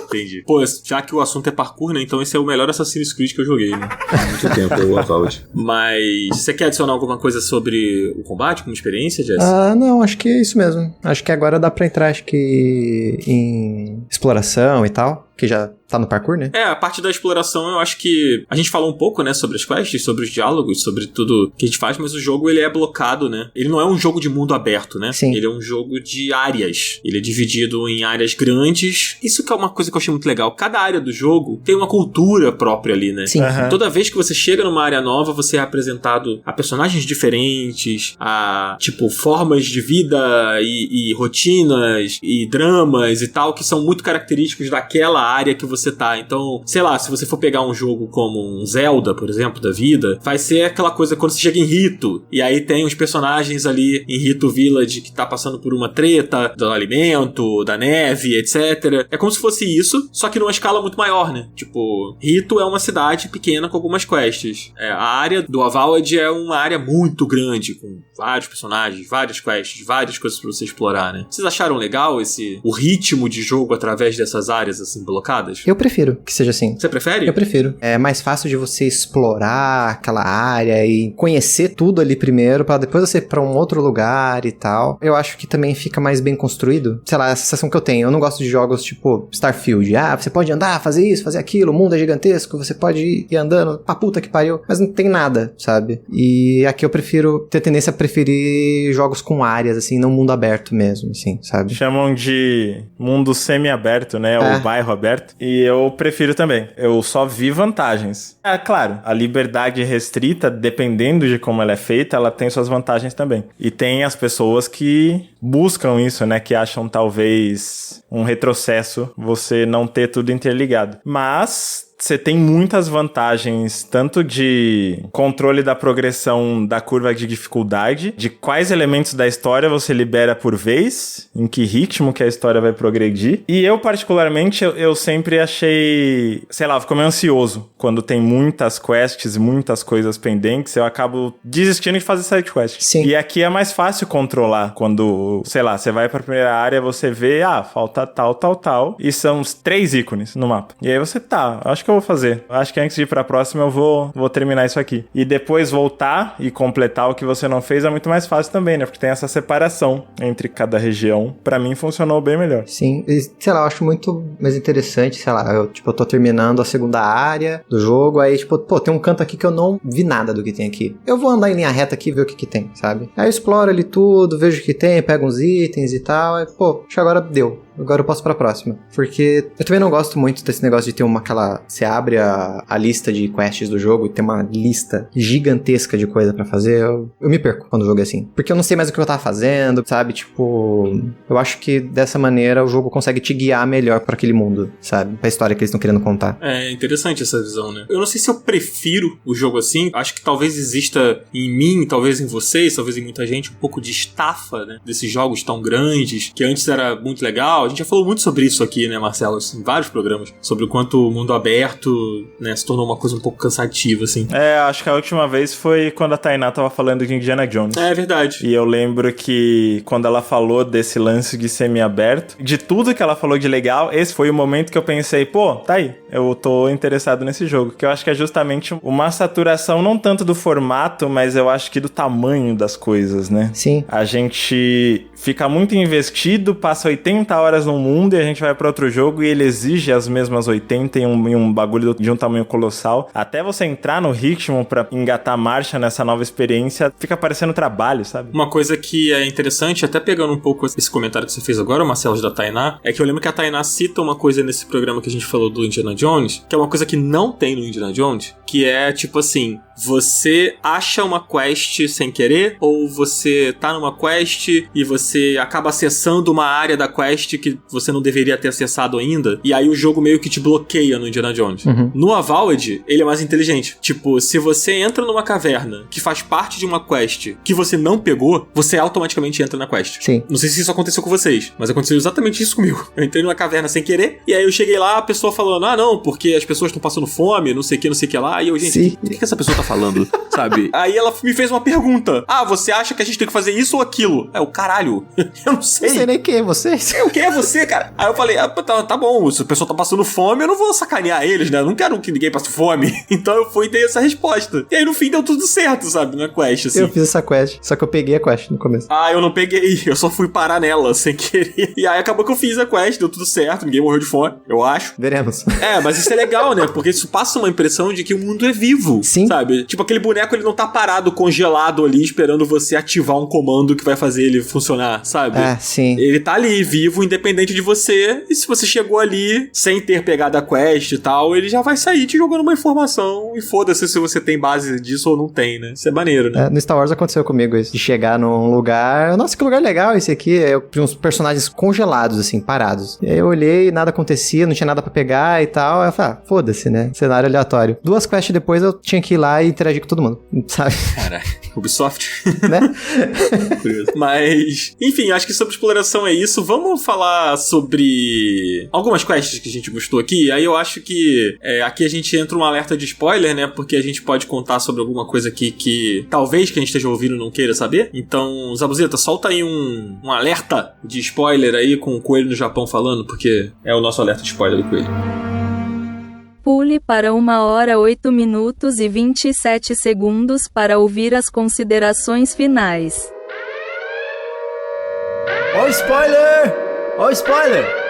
Entendi. Pô, já que o assunto é parkour, né? Então esse é o melhor Assassin's Creed que eu joguei, né? Há muito tempo, o Avowed. Mas você quer adicionar alguma coisa sobre o combate, como experiência, Jess? Não, acho que é isso mesmo. Acho que agora dá pra entrar, em exploração e tal, que já tá no parkour, né? A parte da exploração, eu acho que a gente falou um pouco, né, sobre as quests, sobre os diálogos, sobre tudo que a gente faz, mas o jogo, ele é blocado, né? Ele não é um jogo de mundo aberto, né? Sim. Ele é um jogo de áreas. Ele é dividido em áreas grandes. Isso que é uma coisa que eu achei muito legal. Cada área do jogo tem uma cultura própria ali, né? Sim. Uhum. Toda vez que você chega numa área nova, você é apresentado a personagens diferentes, a, tipo, formas de vida e rotinas e dramas e tal, que são muito característicos daquela área que você tá. Então, sei lá, se você for pegar um jogo como um Zelda, por exemplo, da vida, vai ser aquela coisa quando você chega em Rito, e aí tem os personagens ali em Rito Village que tá passando por uma treta do alimento, da neve, etc. É como se fosse isso, só que numa escala muito maior, né? Tipo, Rito é uma cidade pequena com algumas quests. A área do Avowed é uma área muito grande, com vários personagens, várias quests, várias coisas pra você explorar, né? Vocês acharam legal o ritmo de jogo através dessas áreas, assim, blocadas? Eu prefiro que seja assim. Você prefere? Eu prefiro. É mais fácil de você explorar aquela área e conhecer tudo ali primeiro, pra depois você ir pra um outro lugar e tal. Eu acho que também fica mais bem construído. Sei lá, a sensação que eu tenho. Eu não gosto de jogos tipo Starfield. Você pode andar, fazer isso, fazer aquilo, o mundo é gigantesco, você pode ir andando pra puta que pariu, mas não tem nada, sabe? E aqui eu prefiro ter tendência a preferir jogos com áreas, assim, não mundo aberto mesmo, assim, sabe? Chamam de mundo semi-aberto, né? Ou bairro aberto. E eu prefiro também. Eu só vi vantagens. Claro, a liberdade restrita, dependendo de como ela é feita, ela tem suas vantagens também. E tem as pessoas que buscam isso, né? Que acham talvez um retrocesso você não ter tudo interligado. Mas você tem muitas vantagens, tanto de controle da progressão da curva de dificuldade, de quais elementos da história você libera por vez, em que ritmo que a história vai progredir. E eu, particularmente, eu sempre achei, sei lá, eu fico meio ansioso quando tem muitas quests, muitas coisas pendentes, eu acabo desistindo de fazer side quest. Sim. E aqui é mais fácil controlar quando tipo, sei lá, você vai pra primeira área, você vê, falta tal, e são uns 3 ícones no mapa. E aí você, acho que eu vou fazer. Acho que antes de ir pra próxima eu vou terminar isso aqui. E depois voltar e completar o que você não fez é muito mais fácil também, né? Porque tem essa separação entre cada região. Pra mim funcionou bem melhor. Sim, e, sei lá, eu acho muito mais interessante, sei lá, eu tô terminando a segunda área do jogo, aí tipo, tem um canto aqui que eu não vi nada do que tem aqui. Eu vou andar em linha reta aqui e ver o que tem, sabe? Aí eu exploro ali tudo, vejo o que tem, pego uns itens e tal, aí, acho que agora deu. Agora eu posso pra próxima. Porque eu também não gosto muito desse negócio de ter você abre a lista de quests do jogo e tem uma lista gigantesca de coisa pra fazer. Eu me perco quando o jogo é assim. Porque eu não sei mais o que eu tava fazendo, sabe? Tipo, eu acho que dessa maneira o jogo consegue te guiar melhor pra aquele mundo, sabe? Pra história que eles estão querendo contar. É interessante essa visão, né? Eu não sei se eu prefiro o jogo assim. Acho que talvez exista em mim, talvez em vocês, talvez em muita gente, um pouco de estafa, né? Desses jogos tão grandes, que antes era muito legal. A gente já falou muito sobre isso aqui, né, Marcelo? Em vários programas. Sobre o quanto o mundo aberto, né, se tornou uma coisa um pouco cansativa, assim. Acho que a última vez foi quando a Tainá tava falando de Indiana Jones. É verdade. E eu lembro que quando ela falou desse lance de semi-aberto, de tudo que ela falou de legal, esse foi o momento que eu pensei, tá aí, eu tô interessado nesse jogo. Que eu acho que é justamente uma saturação, não tanto do formato, mas eu acho que do tamanho das coisas, né? Sim. A gente fica muito investido, passa 80 horas num mundo e a gente vai pra outro jogo e ele exige as mesmas 80 em um bagulho de um tamanho colossal. Até você entrar no ritmo pra engatar marcha nessa nova experiência, fica parecendo trabalho, sabe? Uma coisa que é interessante, até pegando um pouco esse comentário que você fez agora, Marcelo, da Tainá, é que eu lembro que a Tainá cita uma coisa nesse programa que a gente falou do Indiana Jones, que é uma coisa que não tem no Indiana Jones, que é tipo assim, você acha uma quest sem querer, ou você tá numa quest e você acaba acessando uma área da quest que você não deveria ter acessado ainda, e aí o jogo meio que te bloqueia no Indiana Jones. Uhum. No Avowed, ele é mais inteligente. Tipo, se você entra numa caverna que faz parte de uma quest que você não pegou, você automaticamente entra na quest. Sim. Não sei se isso aconteceu com vocês, mas aconteceu exatamente isso comigo. Eu entrei numa caverna sem querer, e aí eu cheguei lá, a pessoa falando, não, porque as pessoas estão passando fome, não sei o que lá, e eu, gente, o que essa pessoa tá falando? Sabe? Aí ela me fez uma pergunta. Você acha que a gente tem que fazer isso ou aquilo? O caralho. Eu não sei. Não sei nem quem é vocês. Quem é você, cara? Aí eu falei, tá bom, se a pessoa tá passando fome, eu não vou sacanear eles, né? Eu não quero que ninguém passe fome. Então eu fui e dei essa resposta. E aí no fim deu tudo certo, sabe? Na quest, assim. Eu fiz essa quest, só que eu peguei a quest no começo. Eu não peguei, eu só fui parar nela sem querer. E aí acabou que eu fiz a quest, deu tudo certo, ninguém morreu de fome, eu acho. Veremos. Mas isso é legal, né? Porque isso passa uma impressão de que o mundo é vivo. Sim. Sabe? Tipo, aquele boneco, ele não tá parado, congelado ali, esperando você ativar um comando que vai fazer ele funcionar, sabe? Sim. Ele tá ali, vivo, independente de você. E se você chegou ali sem ter pegado a quest e tal, ele já vai sair te jogando uma informação. E foda-se se você tem base disso ou não tem, né? Isso é maneiro, né? No Star Wars aconteceu comigo isso. De chegar num lugar... Nossa, que lugar legal esse aqui. Eu vi uns personagens congelados, assim, parados. E aí eu olhei, nada acontecia, não tinha nada pra pegar e tal. Aí eu falei, foda-se, né? Cenário aleatório. 2 quests depois eu tinha que ir lá e interagir com todo mundo, sabe? Caralho, Ubisoft. Né? Mas, enfim, acho que sobre exploração é isso. Vamos falar sobre algumas quests que a gente gostou aqui. Aí eu acho que aqui a gente entra um alerta de spoiler, né? Porque a gente pode contar sobre alguma coisa aqui que talvez quem esteja ouvindo não queira saber. Então, Zabuzeta, solta aí um alerta de spoiler aí com o Coelho no Japão falando, porque é o nosso alerta de spoiler do Coelho. Pule para 1h, 8 minutos e 27 segundos para ouvir as considerações finais. Ó o spoiler! Ó o spoiler!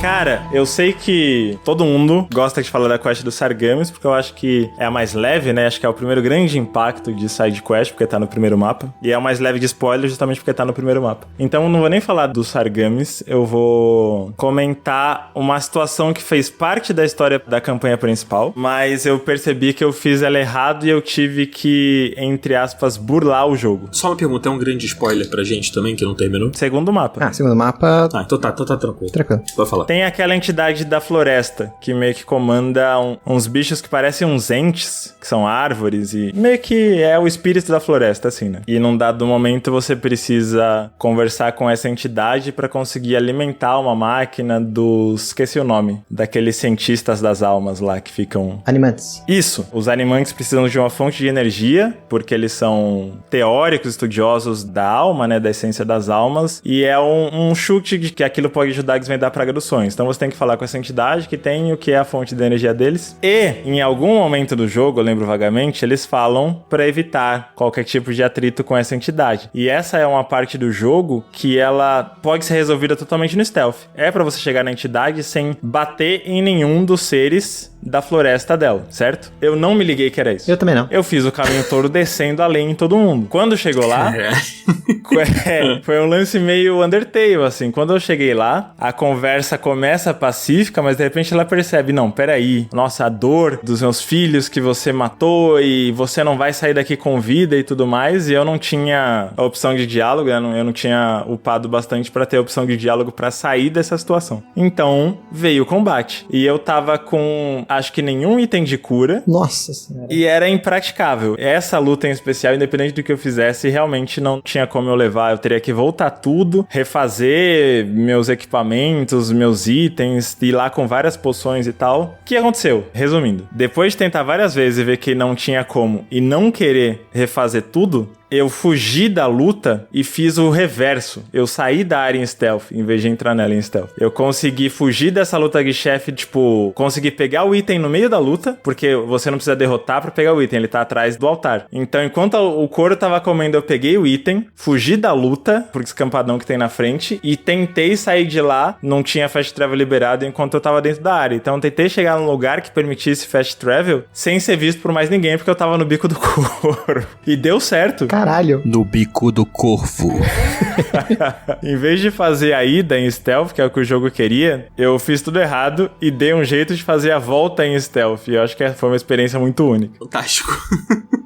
Cara, eu sei que todo mundo gosta de falar da quest dos Sargamis, porque eu acho que é a mais leve, né? Acho que é o primeiro grande impacto de side quest, porque tá no primeiro mapa. E é a mais leve de spoiler, justamente porque tá no primeiro mapa. Então eu não vou nem falar dos Sargamis, eu vou comentar uma situação que fez parte da história da campanha principal, mas eu percebi que eu fiz ela errado e eu tive que, entre aspas, burlar o jogo. Só uma pergunta, é um grande spoiler pra gente também, que não terminou? Segundo mapa. Segundo mapa... Então tá tranquilo. Tranquilo. Pode falar. Tem aquela entidade da floresta, que meio que comanda uns bichos que parecem uns entes, que são árvores, e meio que é o espírito da floresta, assim, né? E num dado momento você precisa conversar com essa entidade pra conseguir alimentar uma máquina dos... esqueci o nome. Daqueles cientistas das almas lá, que ficam... Animantes. Isso. Os animantes precisam de uma fonte de energia, porque eles são teóricos, estudiosos da alma, né? Da essência das almas. E é um chute de que aquilo pode ajudar a desvendar a praga dos sonhos. Então você tem que falar com essa entidade que tem o que é a fonte de energia deles. E, em algum momento do jogo, eu lembro vagamente, eles falam pra evitar qualquer tipo de atrito com essa entidade. E essa é uma parte do jogo que ela pode ser resolvida totalmente no stealth. É pra você chegar na entidade sem bater em nenhum dos seres da floresta dela, certo? Eu não me liguei que era isso. Eu também não. Eu fiz o caminho todo descendo além em todo mundo. Quando chegou lá, foi um lance meio Undertale, assim. Quando eu cheguei lá, a conversa começa pacífica, mas de repente ela percebe, não, peraí, nossa, a dor dos meus filhos que você matou e você não vai sair daqui com vida e tudo mais, e eu não tinha a opção de diálogo, eu não tinha upado bastante pra ter a opção de diálogo pra sair dessa situação. Então, veio o combate. E eu tava com... acho que nenhum item de cura. Nossa senhora. E era impraticável. Essa luta em especial, independente do que eu fizesse, realmente não tinha como eu levar. Eu teria que voltar tudo, refazer meus equipamentos, meus itens, ir lá com várias poções e tal. O que aconteceu? Resumindo, depois de tentar várias vezes e ver que não tinha como e não querer refazer tudo, eu fugi da luta e fiz o reverso. Eu saí da área em stealth, em vez de entrar nela em stealth. Eu consegui fugir dessa luta de chefe, tipo, consegui pegar o item no meio da luta, porque você não precisa derrotar pra pegar o item, ele tá atrás do altar. Então, enquanto o couro tava comendo, eu peguei o item, fugi da luta, por escampadão que tem na frente, e tentei sair de lá, não tinha fast travel liberado enquanto eu tava dentro da área. Então, eu tentei chegar num lugar que permitisse fast travel, sem ser visto por mais ninguém, porque eu tava no bico do couro. E deu certo. Caralho. No bico do corvo. Em vez de fazer a ida em stealth, que é o que o jogo queria, eu fiz tudo errado e dei um jeito de fazer a volta em stealth. E eu acho que foi uma experiência muito única. Fantástico.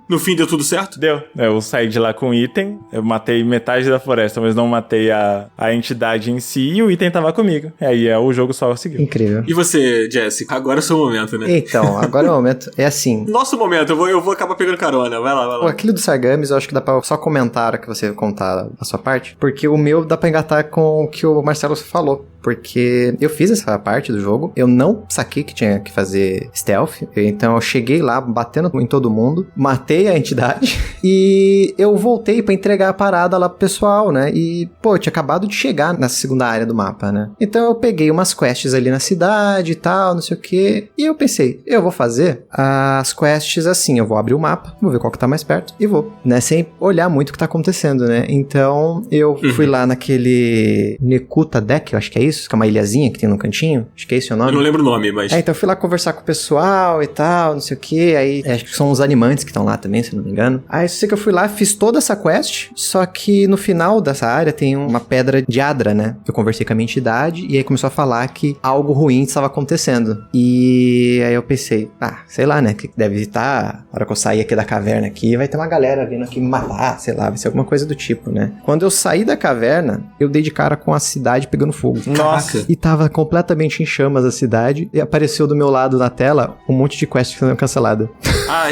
No fim deu tudo certo? Deu. Eu saí de lá com o item, eu matei metade da floresta, mas não matei a entidade em si, e o item tava comigo. E aí o jogo só seguiu. Incrível. E você, Jessica? Agora é o seu momento, né? Então, agora é o momento. É assim. Nosso momento, eu vou acabar pegando carona. Vai lá. Aquele do Sargames, eu acho que dá pra só comentar a que você contar a sua parte, porque o meu dá pra engatar com o que o Marcelo falou. Porque eu fiz essa parte do jogo, eu não saquei que tinha que fazer stealth, então eu cheguei lá batendo em todo mundo, matei a entidade e eu voltei pra entregar a parada lá pro pessoal, né? E, pô, eu tinha acabado de chegar nessa segunda área do mapa, né? Então eu peguei umas quests ali na cidade e tal, não sei o que, e eu pensei, eu vou fazer as quests assim, eu vou abrir o mapa, vou ver qual que tá mais perto e vou, né? Sem olhar muito o que tá acontecendo, né? Então eu fui lá naquele Nekuta Deck, eu acho que é isso, que é uma ilhazinha que tem no cantinho. Acho que é esse o nome. Eu não lembro o nome, mas... Então eu fui lá conversar com o pessoal e tal, não sei o que. Aí acho que são os animantes que estão lá também, se não me engano. Aí eu sei que eu fui lá, fiz toda essa quest, só que no final dessa área tem uma pedra de Adra, né? Eu conversei com a minha entidade e aí começou a falar que algo ruim estava acontecendo. E aí eu pensei, sei lá, né? Que deve estar, na hora que eu sair aqui da caverna aqui, vai ter uma galera vindo aqui me matar, sei lá, vai ser alguma coisa do tipo, né? Quando eu saí da caverna, eu dei de cara com a cidade pegando fogo. Nossa. E tava completamente em chamas a cidade. E apareceu do meu lado na tela um monte de quests que foram canceladas.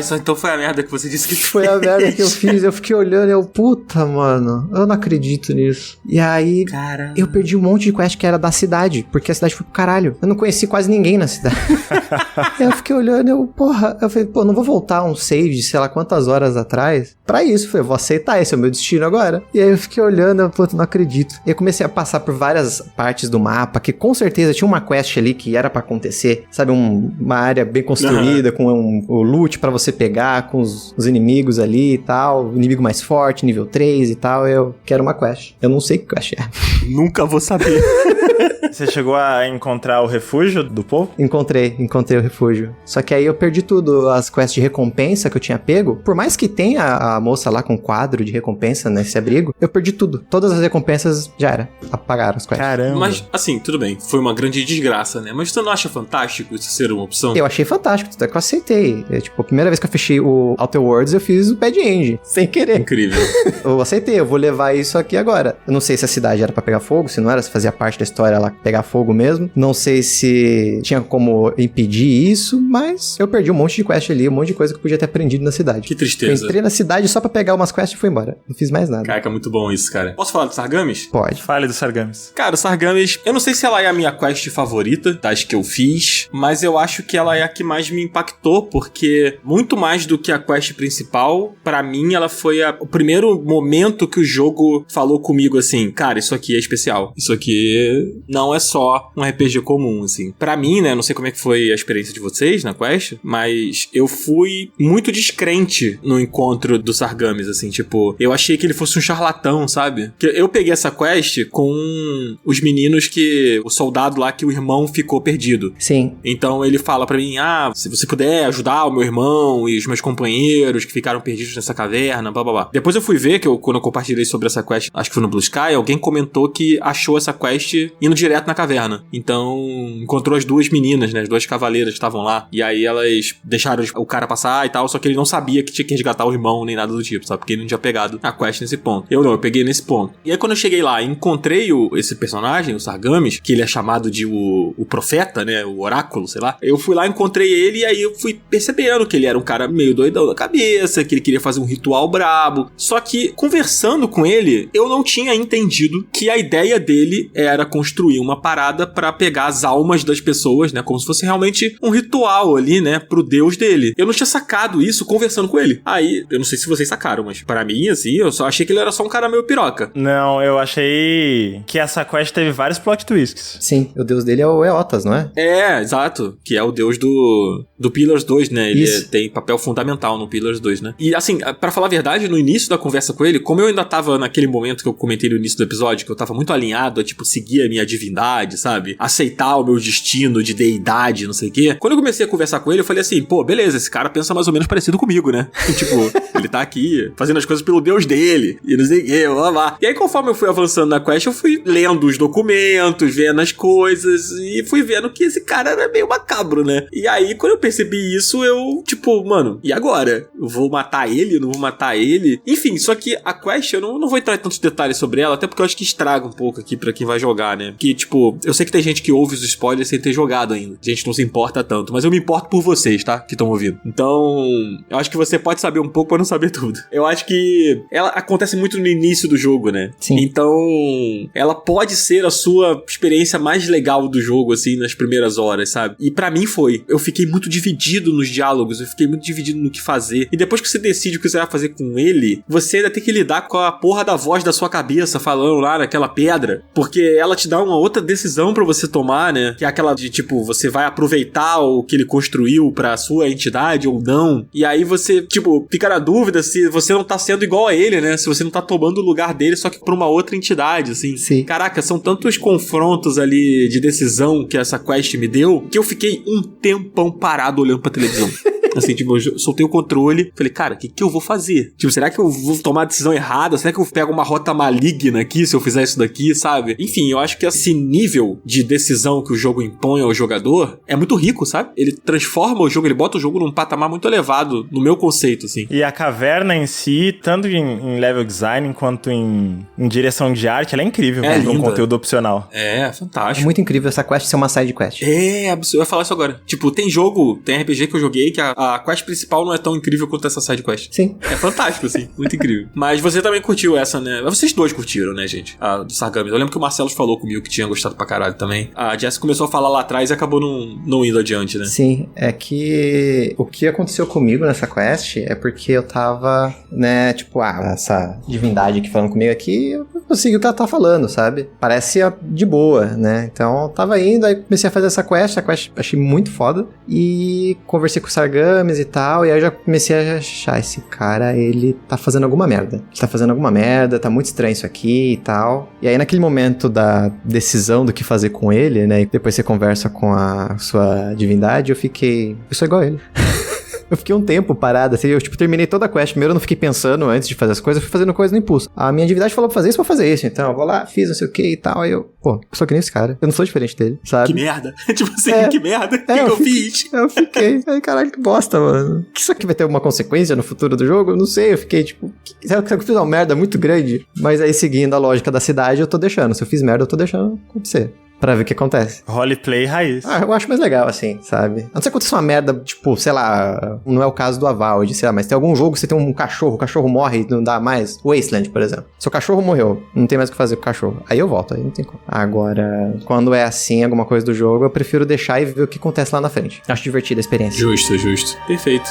Isso então foi a merda que você disse que foi a merda que eu fiz. Eu fiquei olhando e eu, puta, mano, eu não acredito nisso. E aí, eu perdi um monte de quest que era da cidade, porque a cidade foi pro caralho. Eu não conheci quase ninguém na cidade. E aí eu fiquei olhando e eu falei, não vou voltar um save de sei lá quantas horas atrás pra isso. Eu falei, vou aceitar, esse é o meu destino agora. E aí eu fiquei olhando, eu, não acredito. E eu comecei a passar por várias partes do mapa, que com certeza tinha uma quest ali que era pra acontecer, sabe, uma área bem construída, com o loot pra você pegar, com os inimigos ali e tal, inimigo mais forte, nível 3 e tal, eu quero uma quest. Eu não sei que quest é. Nunca vou saber. Você chegou a encontrar o refúgio do povo? Encontrei o refúgio. Só que aí eu perdi tudo, as quests de recompensa que eu tinha pego. Por mais que tenha a moça lá com quadro de recompensa nesse abrigo, eu perdi tudo. Todas as recompensas já era. Apagaram as quests. Caramba. Mas Assim, tudo bem, foi uma grande desgraça, né? Mas você não acha fantástico isso ser uma opção? Eu achei fantástico, até que eu aceitei. Tipo, a primeira vez que eu fechei o Outer Worlds, eu fiz o Bad End, sem querer. Incrível. Eu aceitei, eu vou levar isso aqui agora. Eu não sei se a cidade era pra pegar fogo, se não era, se fazia parte da história lá pegar fogo mesmo. Não sei se tinha como impedir isso, mas eu perdi um monte de quest ali, um monte de coisa que eu podia ter aprendido na cidade. Que tristeza. Eu entrei na cidade só pra pegar umas quests e fui embora. Não fiz mais nada. Caraca, muito bom isso, cara. Posso falar do Sargamis? Pode. Fale do Sargamis. Cara, o Sargamis, eu não sei se ela é a minha quest favorita, das que eu fiz, mas eu acho que ela é a que mais me impactou, porque muito mais do que a quest principal, pra mim ela foi o primeiro momento que o jogo falou comigo assim, cara, isso aqui é especial. Isso aqui não é só um RPG comum, assim. Pra mim, né, não sei como é que foi a experiência de vocês na quest, mas eu fui muito descrente no encontro do Sargamis, assim, tipo, eu achei que ele fosse um charlatão, sabe? Que eu peguei essa quest com os meninos o soldado lá que o irmão ficou perdido. Sim. Então ele fala pra mim, se você puder ajudar o meu irmão e os meus companheiros que ficaram perdidos nessa caverna, blá blá blá. Depois eu fui ver, quando eu compartilhei sobre essa quest, acho que foi no Blue Sky, alguém comentou que achou essa quest indo direto na caverna. Então encontrou as duas meninas, né, as duas cavaleiras que estavam lá, e aí elas deixaram o cara passar e tal, só que ele não sabia que tinha que resgatar o irmão nem nada do tipo, sabe? Porque ele não tinha pegado a quest nesse ponto. Eu peguei nesse ponto. E aí quando eu cheguei lá e encontrei esse personagem, o Sargamis, que ele é chamado de o profeta, né, o oráculo, sei lá, eu fui lá, encontrei ele e aí eu fui percebendo que ele era um cara meio doidão da cabeça, que ele queria fazer um ritual brabo. Só que conversando com ele, eu não tinha entendido que a ideia dele era construir uma parada pra pegar as almas das pessoas, né, como se fosse realmente um ritual ali, né, pro deus dele. Eu não tinha sacado isso conversando com ele. Aí, eu não sei se vocês sacaram, mas pra mim, assim, eu só achei que ele era só um cara meio piroca. Não, eu achei que essa quest teve vários plot twists. Sim, o deus dele é o Eotas, não é? É, exato. Que é o deus do Pillars 2, né? Ele Isso. tem papel fundamental no Pillars 2, né? E assim, pra falar a verdade, no início da conversa com ele, como eu ainda tava naquele momento que eu comentei no início do episódio, que eu tava muito alinhado a, tipo, seguir a minha divindade, sabe? Aceitar o meu destino de deidade, não sei o quê. Quando eu comecei a conversar com ele, eu falei assim, pô, beleza, esse cara pensa mais ou menos parecido comigo, né? Tipo, ele tá aqui fazendo as coisas pelo deus dele, e não sei o quê, blá blá. E aí, conforme eu fui avançando na quest, eu fui lendo os documentos, vendo as coisas, e fui vendo que esse cara era meio macabro, né? E aí, quando eu percebi isso, eu, tipo, mano, e agora? Eu vou matar ele? Não vou matar ele? Enfim, só que a quest, eu não vou entrar em tantos detalhes sobre ela, até porque eu acho que estraga um pouco aqui pra quem vai jogar, né? Que, tipo, eu sei que tem gente que ouve os spoilers sem ter jogado ainda. A gente não se importa tanto, mas eu me importo por vocês, tá? Que estão ouvindo. Então, eu acho que você pode saber um pouco pra não saber tudo. Eu acho que ela acontece muito no início do jogo, né? Sim. Então, ela pode ser a sua experiência mais legal do jogo, assim, nas primeiras horas, sabe? E pra mim foi. Eu fiquei muito dividido nos diálogos, eu fiquei muito dividido no que fazer. E depois que você decide o que você vai fazer com ele, você ainda tem que lidar com a porra da voz da sua cabeça falando lá naquela pedra, porque ela te dá uma outra decisão pra você tomar, né? Que é aquela de, tipo, você vai aproveitar o que ele construiu pra sua entidade ou não. E aí você, tipo, fica na dúvida se você não tá sendo igual a ele, né? Se você não tá tomando o lugar dele, só que pra uma outra entidade, assim. Sim. Caraca, são tantos confrontos ali de decisão que essa quest me deu, que eu fiquei um tempão parado olhando pra televisão. Assim, tipo, eu soltei o controle, falei, cara, o que eu vou fazer? Tipo, será que eu vou tomar a decisão errada? Será que eu pego uma rota maligna aqui se eu fizer isso daqui, sabe? Enfim, eu acho que esse nível de decisão que o jogo impõe ao jogador é muito rico, sabe? Ele transforma o jogo, ele bota o jogo num patamar muito elevado, no meu conceito, assim. E a caverna em si, tanto em level design quanto em direção de arte, ela é incrível. É um linda. conteúdo opcional. É, É fantástico. muito incrível essa quest ser uma side quest. É, absurdo. Eu ia falar isso agora. Tipo, tem RPG que eu joguei que a quest principal não é tão incrível quanto essa side quest. Sim. É fantástico, assim. Muito incrível. Mas você também curtiu essa, né? Vocês dois curtiram, né, gente? A do Sargamis. Eu lembro que o Marcelo falou comigo que tinha gostado pra caralho também. A Jess começou a falar lá atrás e acabou não indo adiante, né? Sim, é que o que aconteceu comigo nessa quest é porque eu tava, né, tipo, essa divindade aqui falando comigo aqui, eu consegui o que ela tá falando, sabe? Parece de boa, né? Então eu tava indo, aí comecei a fazer essa quest achei muito foda, e conversei com o Sargamis e tal, e aí eu já comecei a achar, esse cara, ele tá fazendo alguma merda. Ele tá fazendo alguma merda, tá muito estranho isso aqui e tal. E aí naquele momento da decisão do que fazer com ele, né, e depois você conversa com a sua divindade, eu sou igual a ele. Eu fiquei um tempo parado, assim, eu, tipo, terminei toda a quest. Primeiro eu não fiquei pensando antes de fazer as coisas, eu fui fazendo coisa no impulso. A minha divindade falou pra fazer isso, vou fazer isso. Então, eu vou lá, fiz não sei o que e tal. Aí eu, pô, eu sou que nem esse cara. Eu não sou diferente dele, sabe? Que merda. Tipo assim, que merda. O que eu fiz? Eu fiquei. Ai, caralho, que bosta, mano. Que isso aqui vai ter alguma consequência no futuro do jogo? Eu não sei, eu fiquei, tipo... Será que eu fiz uma merda muito grande? Mas aí, seguindo a lógica da cidade, eu tô deixando. Se eu fiz merda, eu tô deixando acontecer. Pra ver o que acontece. Roleplay raiz. Eu acho mais legal, assim, sabe? A não ser que aconteça uma merda, tipo, sei lá, não é o caso do Avowed, sei lá, mas tem algum jogo que você tem um cachorro, o cachorro morre e não dá mais. Wasteland, por exemplo. Seu cachorro morreu, não tem mais o que fazer com o cachorro. Aí eu volto, aí não tem como. Agora, quando é assim, alguma coisa do jogo, eu prefiro deixar e ver o que acontece lá na frente. Acho divertida a experiência. Justo, justo. Perfeito.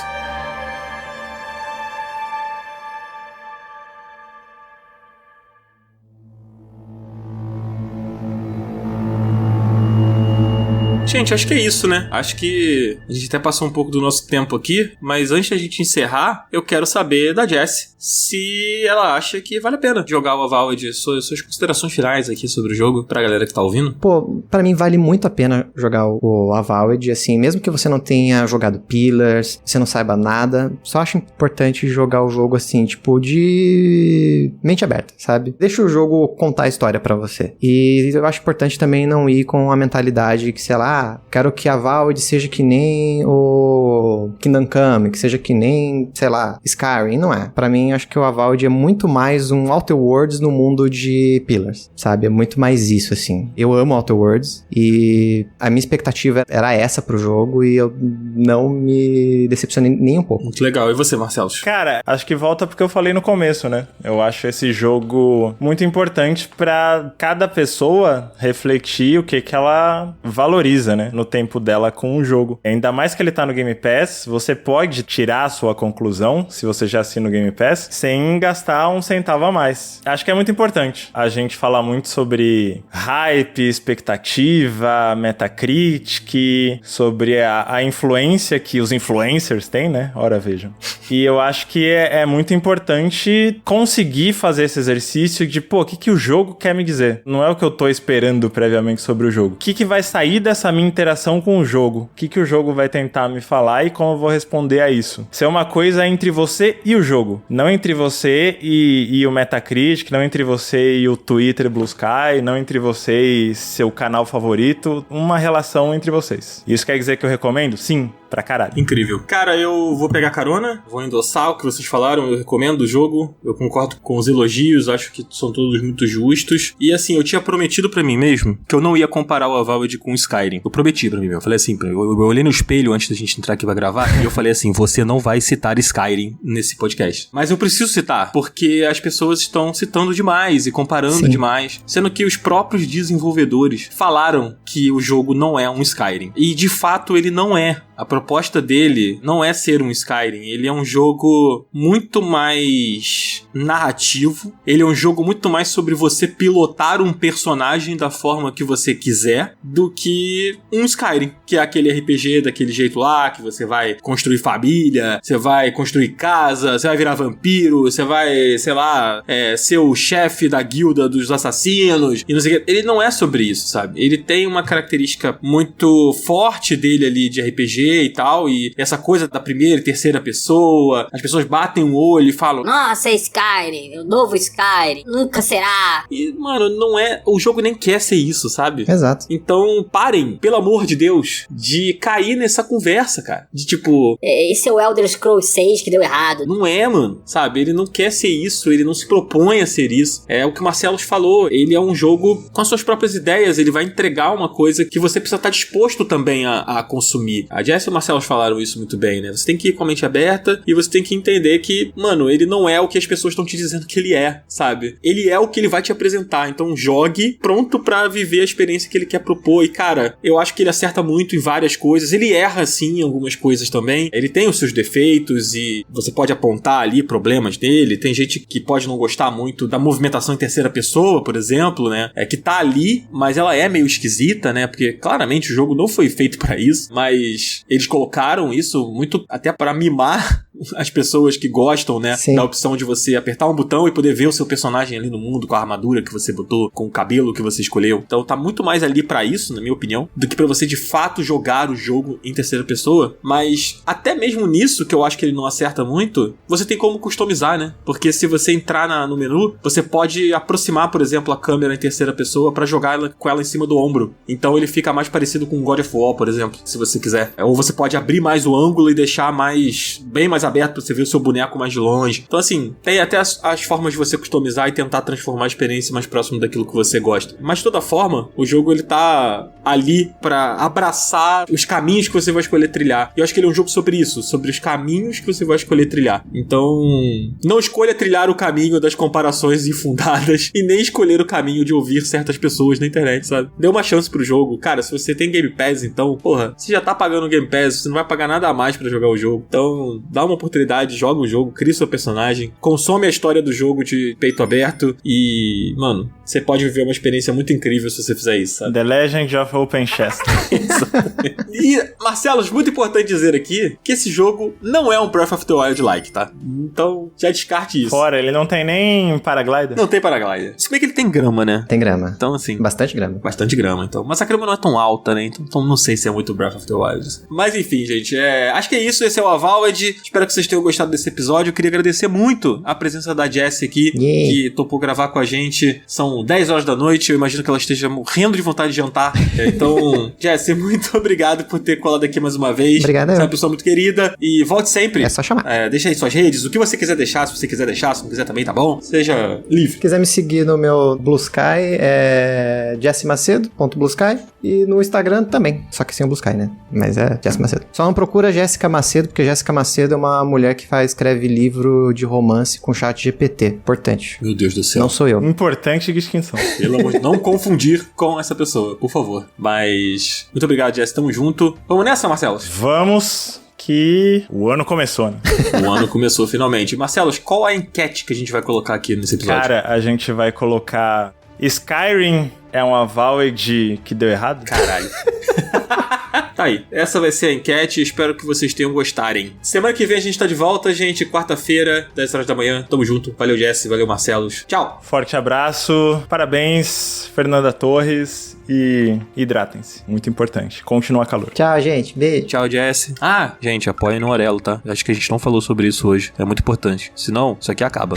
Gente, acho que é isso, né? Acho que a gente até passou um pouco do nosso tempo aqui, mas antes da gente encerrar, eu quero saber da Jessie se ela acha que vale a pena jogar o Avowed, suas considerações finais aqui sobre o jogo, pra galera que tá ouvindo. Pô, pra mim vale muito a pena jogar o Avowed, assim, mesmo que você não tenha jogado Pillars, você não saiba nada, só acho importante jogar o jogo, assim, tipo, de mente aberta, sabe? Deixa o jogo contar a história pra você. E eu acho importante também não ir com a mentalidade que, sei lá, quero que a Avowed seja que nem o Kingdom Come, que seja que nem, sei lá, Skyrim. Não é. Pra mim, acho que o Avowed é muito mais um Outer Worlds no mundo de Pillars, sabe? É muito mais isso, assim. Eu amo Outer Worlds e a minha expectativa era essa pro jogo e eu não me decepcionei nem um pouco. Muito legal. E você, Marcelo? Cara, acho que volta porque eu falei no começo, né? Eu acho esse jogo muito importante pra cada pessoa refletir o que ela valoriza, né, no tempo dela com o jogo. Ainda mais que ele tá no Game Pass, você pode tirar a sua conclusão, se você já assina o Game Pass, sem gastar um centavo a mais. Acho que é muito importante a gente falar muito sobre hype, expectativa, Metacritic, sobre a influência que os influencers têm, né? Ora, vejam. E eu acho que é muito importante conseguir fazer esse exercício de, pô, o que o jogo quer me dizer? Não é o que eu tô esperando previamente sobre o jogo. O que vai sair dessa minha interação com o jogo? O que o jogo vai tentar me falar e como eu vou responder a isso? Isso é uma coisa entre você e o jogo. Não entre você e o Metacritic, não entre você e o Twitter Blue Sky, não entre você e seu canal favorito. Uma relação entre vocês. Isso quer dizer que eu recomendo? Sim. Pra caralho. Incrível. Cara, eu vou pegar carona, vou endossar o que vocês falaram, eu recomendo o jogo, eu concordo com os elogios, acho que são todos muito justos. E assim, eu tinha prometido pra mim mesmo que eu não ia comparar o Avowed com o Skyrim. Eu prometi pra mim mesmo. Eu falei assim, eu olhei no espelho antes da gente entrar aqui pra gravar e eu falei assim, você não vai citar Skyrim nesse podcast. Mas eu preciso citar, porque as pessoas estão citando demais e comparando demais, sendo que os próprios desenvolvedores falaram que o jogo não é um Skyrim. E de fato ele não é. A proposta dele não é ser um Skyrim, ele é um jogo muito mais narrativo, ele é um jogo muito mais sobre você pilotar um personagem da forma que você quiser, do que um Skyrim, que é aquele RPG daquele jeito lá, que você vai construir família, você vai construir casa, você vai virar vampiro, você vai, sei lá, ser o chefe da guilda dos assassinos, e não sei o que. Ele não é sobre isso, sabe? Ele tem uma característica muito forte dele ali de RPG e tal, e essa coisa da primeira e terceira pessoa, as pessoas batem o olho e falam, nossa, Skyrim, o novo Skyrim, nunca será. E, mano, não é, o jogo nem quer ser isso, sabe? Exato. Então, parem, pelo amor de Deus, de cair nessa conversa, cara, de tipo... esse é o Elder Scrolls 6 que deu errado. Não é, mano, sabe? Ele não quer ser isso, ele não se propõe a ser isso. É o que o Marcelo falou, ele é um jogo com as suas próprias ideias, ele vai entregar uma coisa que você precisa estar disposto também a consumir. A Jess e o Marcelo falaram isso muito bem, né? Você tem que ir com a mente aberta e você tem que entender que, mano, ele não é o que as pessoas estão te dizendo que ele é, sabe? Ele é o que ele vai te apresentar, então jogue pronto pra viver a experiência que ele quer propor. E, cara, eu acho que ele acerta muito em várias coisas, ele erra, sim, em algumas coisas também. Ele tem os seus defeitos e você pode apontar ali problemas dele. Tem gente que pode não gostar muito da movimentação em terceira pessoa, por exemplo, né? Que tá ali, mas ela é meio esquisita, né? Porque, claramente, o jogo não foi feito pra isso, mas eles colocaram isso muito até pra mimar as pessoas que gostam, né, Sim. da opção de você apertar um botão e poder ver o seu personagem ali no mundo, com a armadura que você botou, com o cabelo que você escolheu. Então tá muito mais ali pra isso, na minha opinião, do que pra você de fato jogar o jogo em terceira pessoa. Mas até mesmo nisso, que eu acho que ele não acerta muito, você tem como customizar, né? Porque se você entrar no menu, você pode aproximar, por exemplo, a câmera em terceira pessoa pra jogar com ela em cima do ombro. Então ele fica mais parecido com God of War, por exemplo, se você quiser. Ou você pode abrir mais o ângulo e deixar bem mais aberto pra você ver o seu boneco mais de longe. Então assim, tem até as formas de você customizar e tentar transformar a experiência mais próximo daquilo que você gosta. Mas de toda forma, o jogo ele tá ali pra abraçar os caminhos que você vai escolher trilhar. E eu acho que ele é um jogo sobre isso, sobre os caminhos que você vai escolher trilhar. Então, não escolha trilhar o caminho das comparações infundadas e nem escolher o caminho de ouvir certas pessoas na internet, sabe? Dê uma chance pro jogo. Cara, se você tem Game Pass, então, porra, você já tá pagando o Game Pass, você não vai pagar nada a mais pra jogar o jogo. Então, dá uma oportunidade, joga o jogo, cria seu personagem, consome a história do jogo de peito aberto e, mano, você pode viver uma experiência muito incrível se você fizer isso, sabe? The Legend of Open Chest. E, Marcelo, muito importante dizer aqui que esse jogo não é um Breath of the Wild-like, tá? Então, já descarte isso. Fora, ele não tem nem paraglider? Não tem paraglider. Se bem que ele tem grama, né? Tem grama. Então, assim... Bastante grama. Bastante grama, então. Mas a grama não é tão alta, né? Então não sei se é muito Breath of the Wild. Mas, enfim, gente. Acho que é isso. Esse é o Avowed. Espero que vocês tenham gostado desse episódio. Eu queria agradecer muito a presença da Jessie aqui, que topou gravar com a gente. São 10 horas da noite. Eu imagino que ela esteja morrendo de vontade de jantar. Então, Jessie, muito obrigado por ter colado aqui mais uma vez. Obrigado. Você é uma pessoa muito querida. E volte sempre. É só chamar. Deixa aí suas redes. O que você quiser deixar. Se você quiser deixar. Se não quiser também, tá bom? Seja livre. Se quiser me seguir no meu Blue Sky, é jessimacedo.bluesky. E no Instagram também. Só que sem o Blue Sky, né? Mas é Jessie Macedo. Só não procura Jéssica Macedo, porque Jéssica Macedo é uma mulher que escreve livro de romance com chat GPT. Importante. Meu Deus do céu. Não sou eu. Importante distinção. Pelo amor de Deus, não confundir com essa pessoa, por favor. Mas, muito obrigado, Jess. Tamo junto. Vamos nessa, Marcelo? Vamos, que o ano começou, né? O ano começou finalmente. Marcelo, qual a enquete que a gente vai colocar aqui nesse episódio? Cara, a gente vai colocar... Skyrim é um Avowed que deu errado? Caralho. Tá aí, essa vai ser a enquete, espero que vocês tenham gostarem. Semana que vem a gente tá de volta, gente, quarta-feira, 10 horas da manhã, tamo junto. Valeu, Jesse, valeu, Marcelos. Tchau. Forte abraço, parabéns, Fernanda Torres, e hidratem-se, muito importante. Continua calor. Tchau, gente, beijo. Tchau, Jesse. Gente, apoiem no Orelo, tá? Acho que a gente não falou sobre isso hoje, é muito importante. Senão, isso aqui acaba.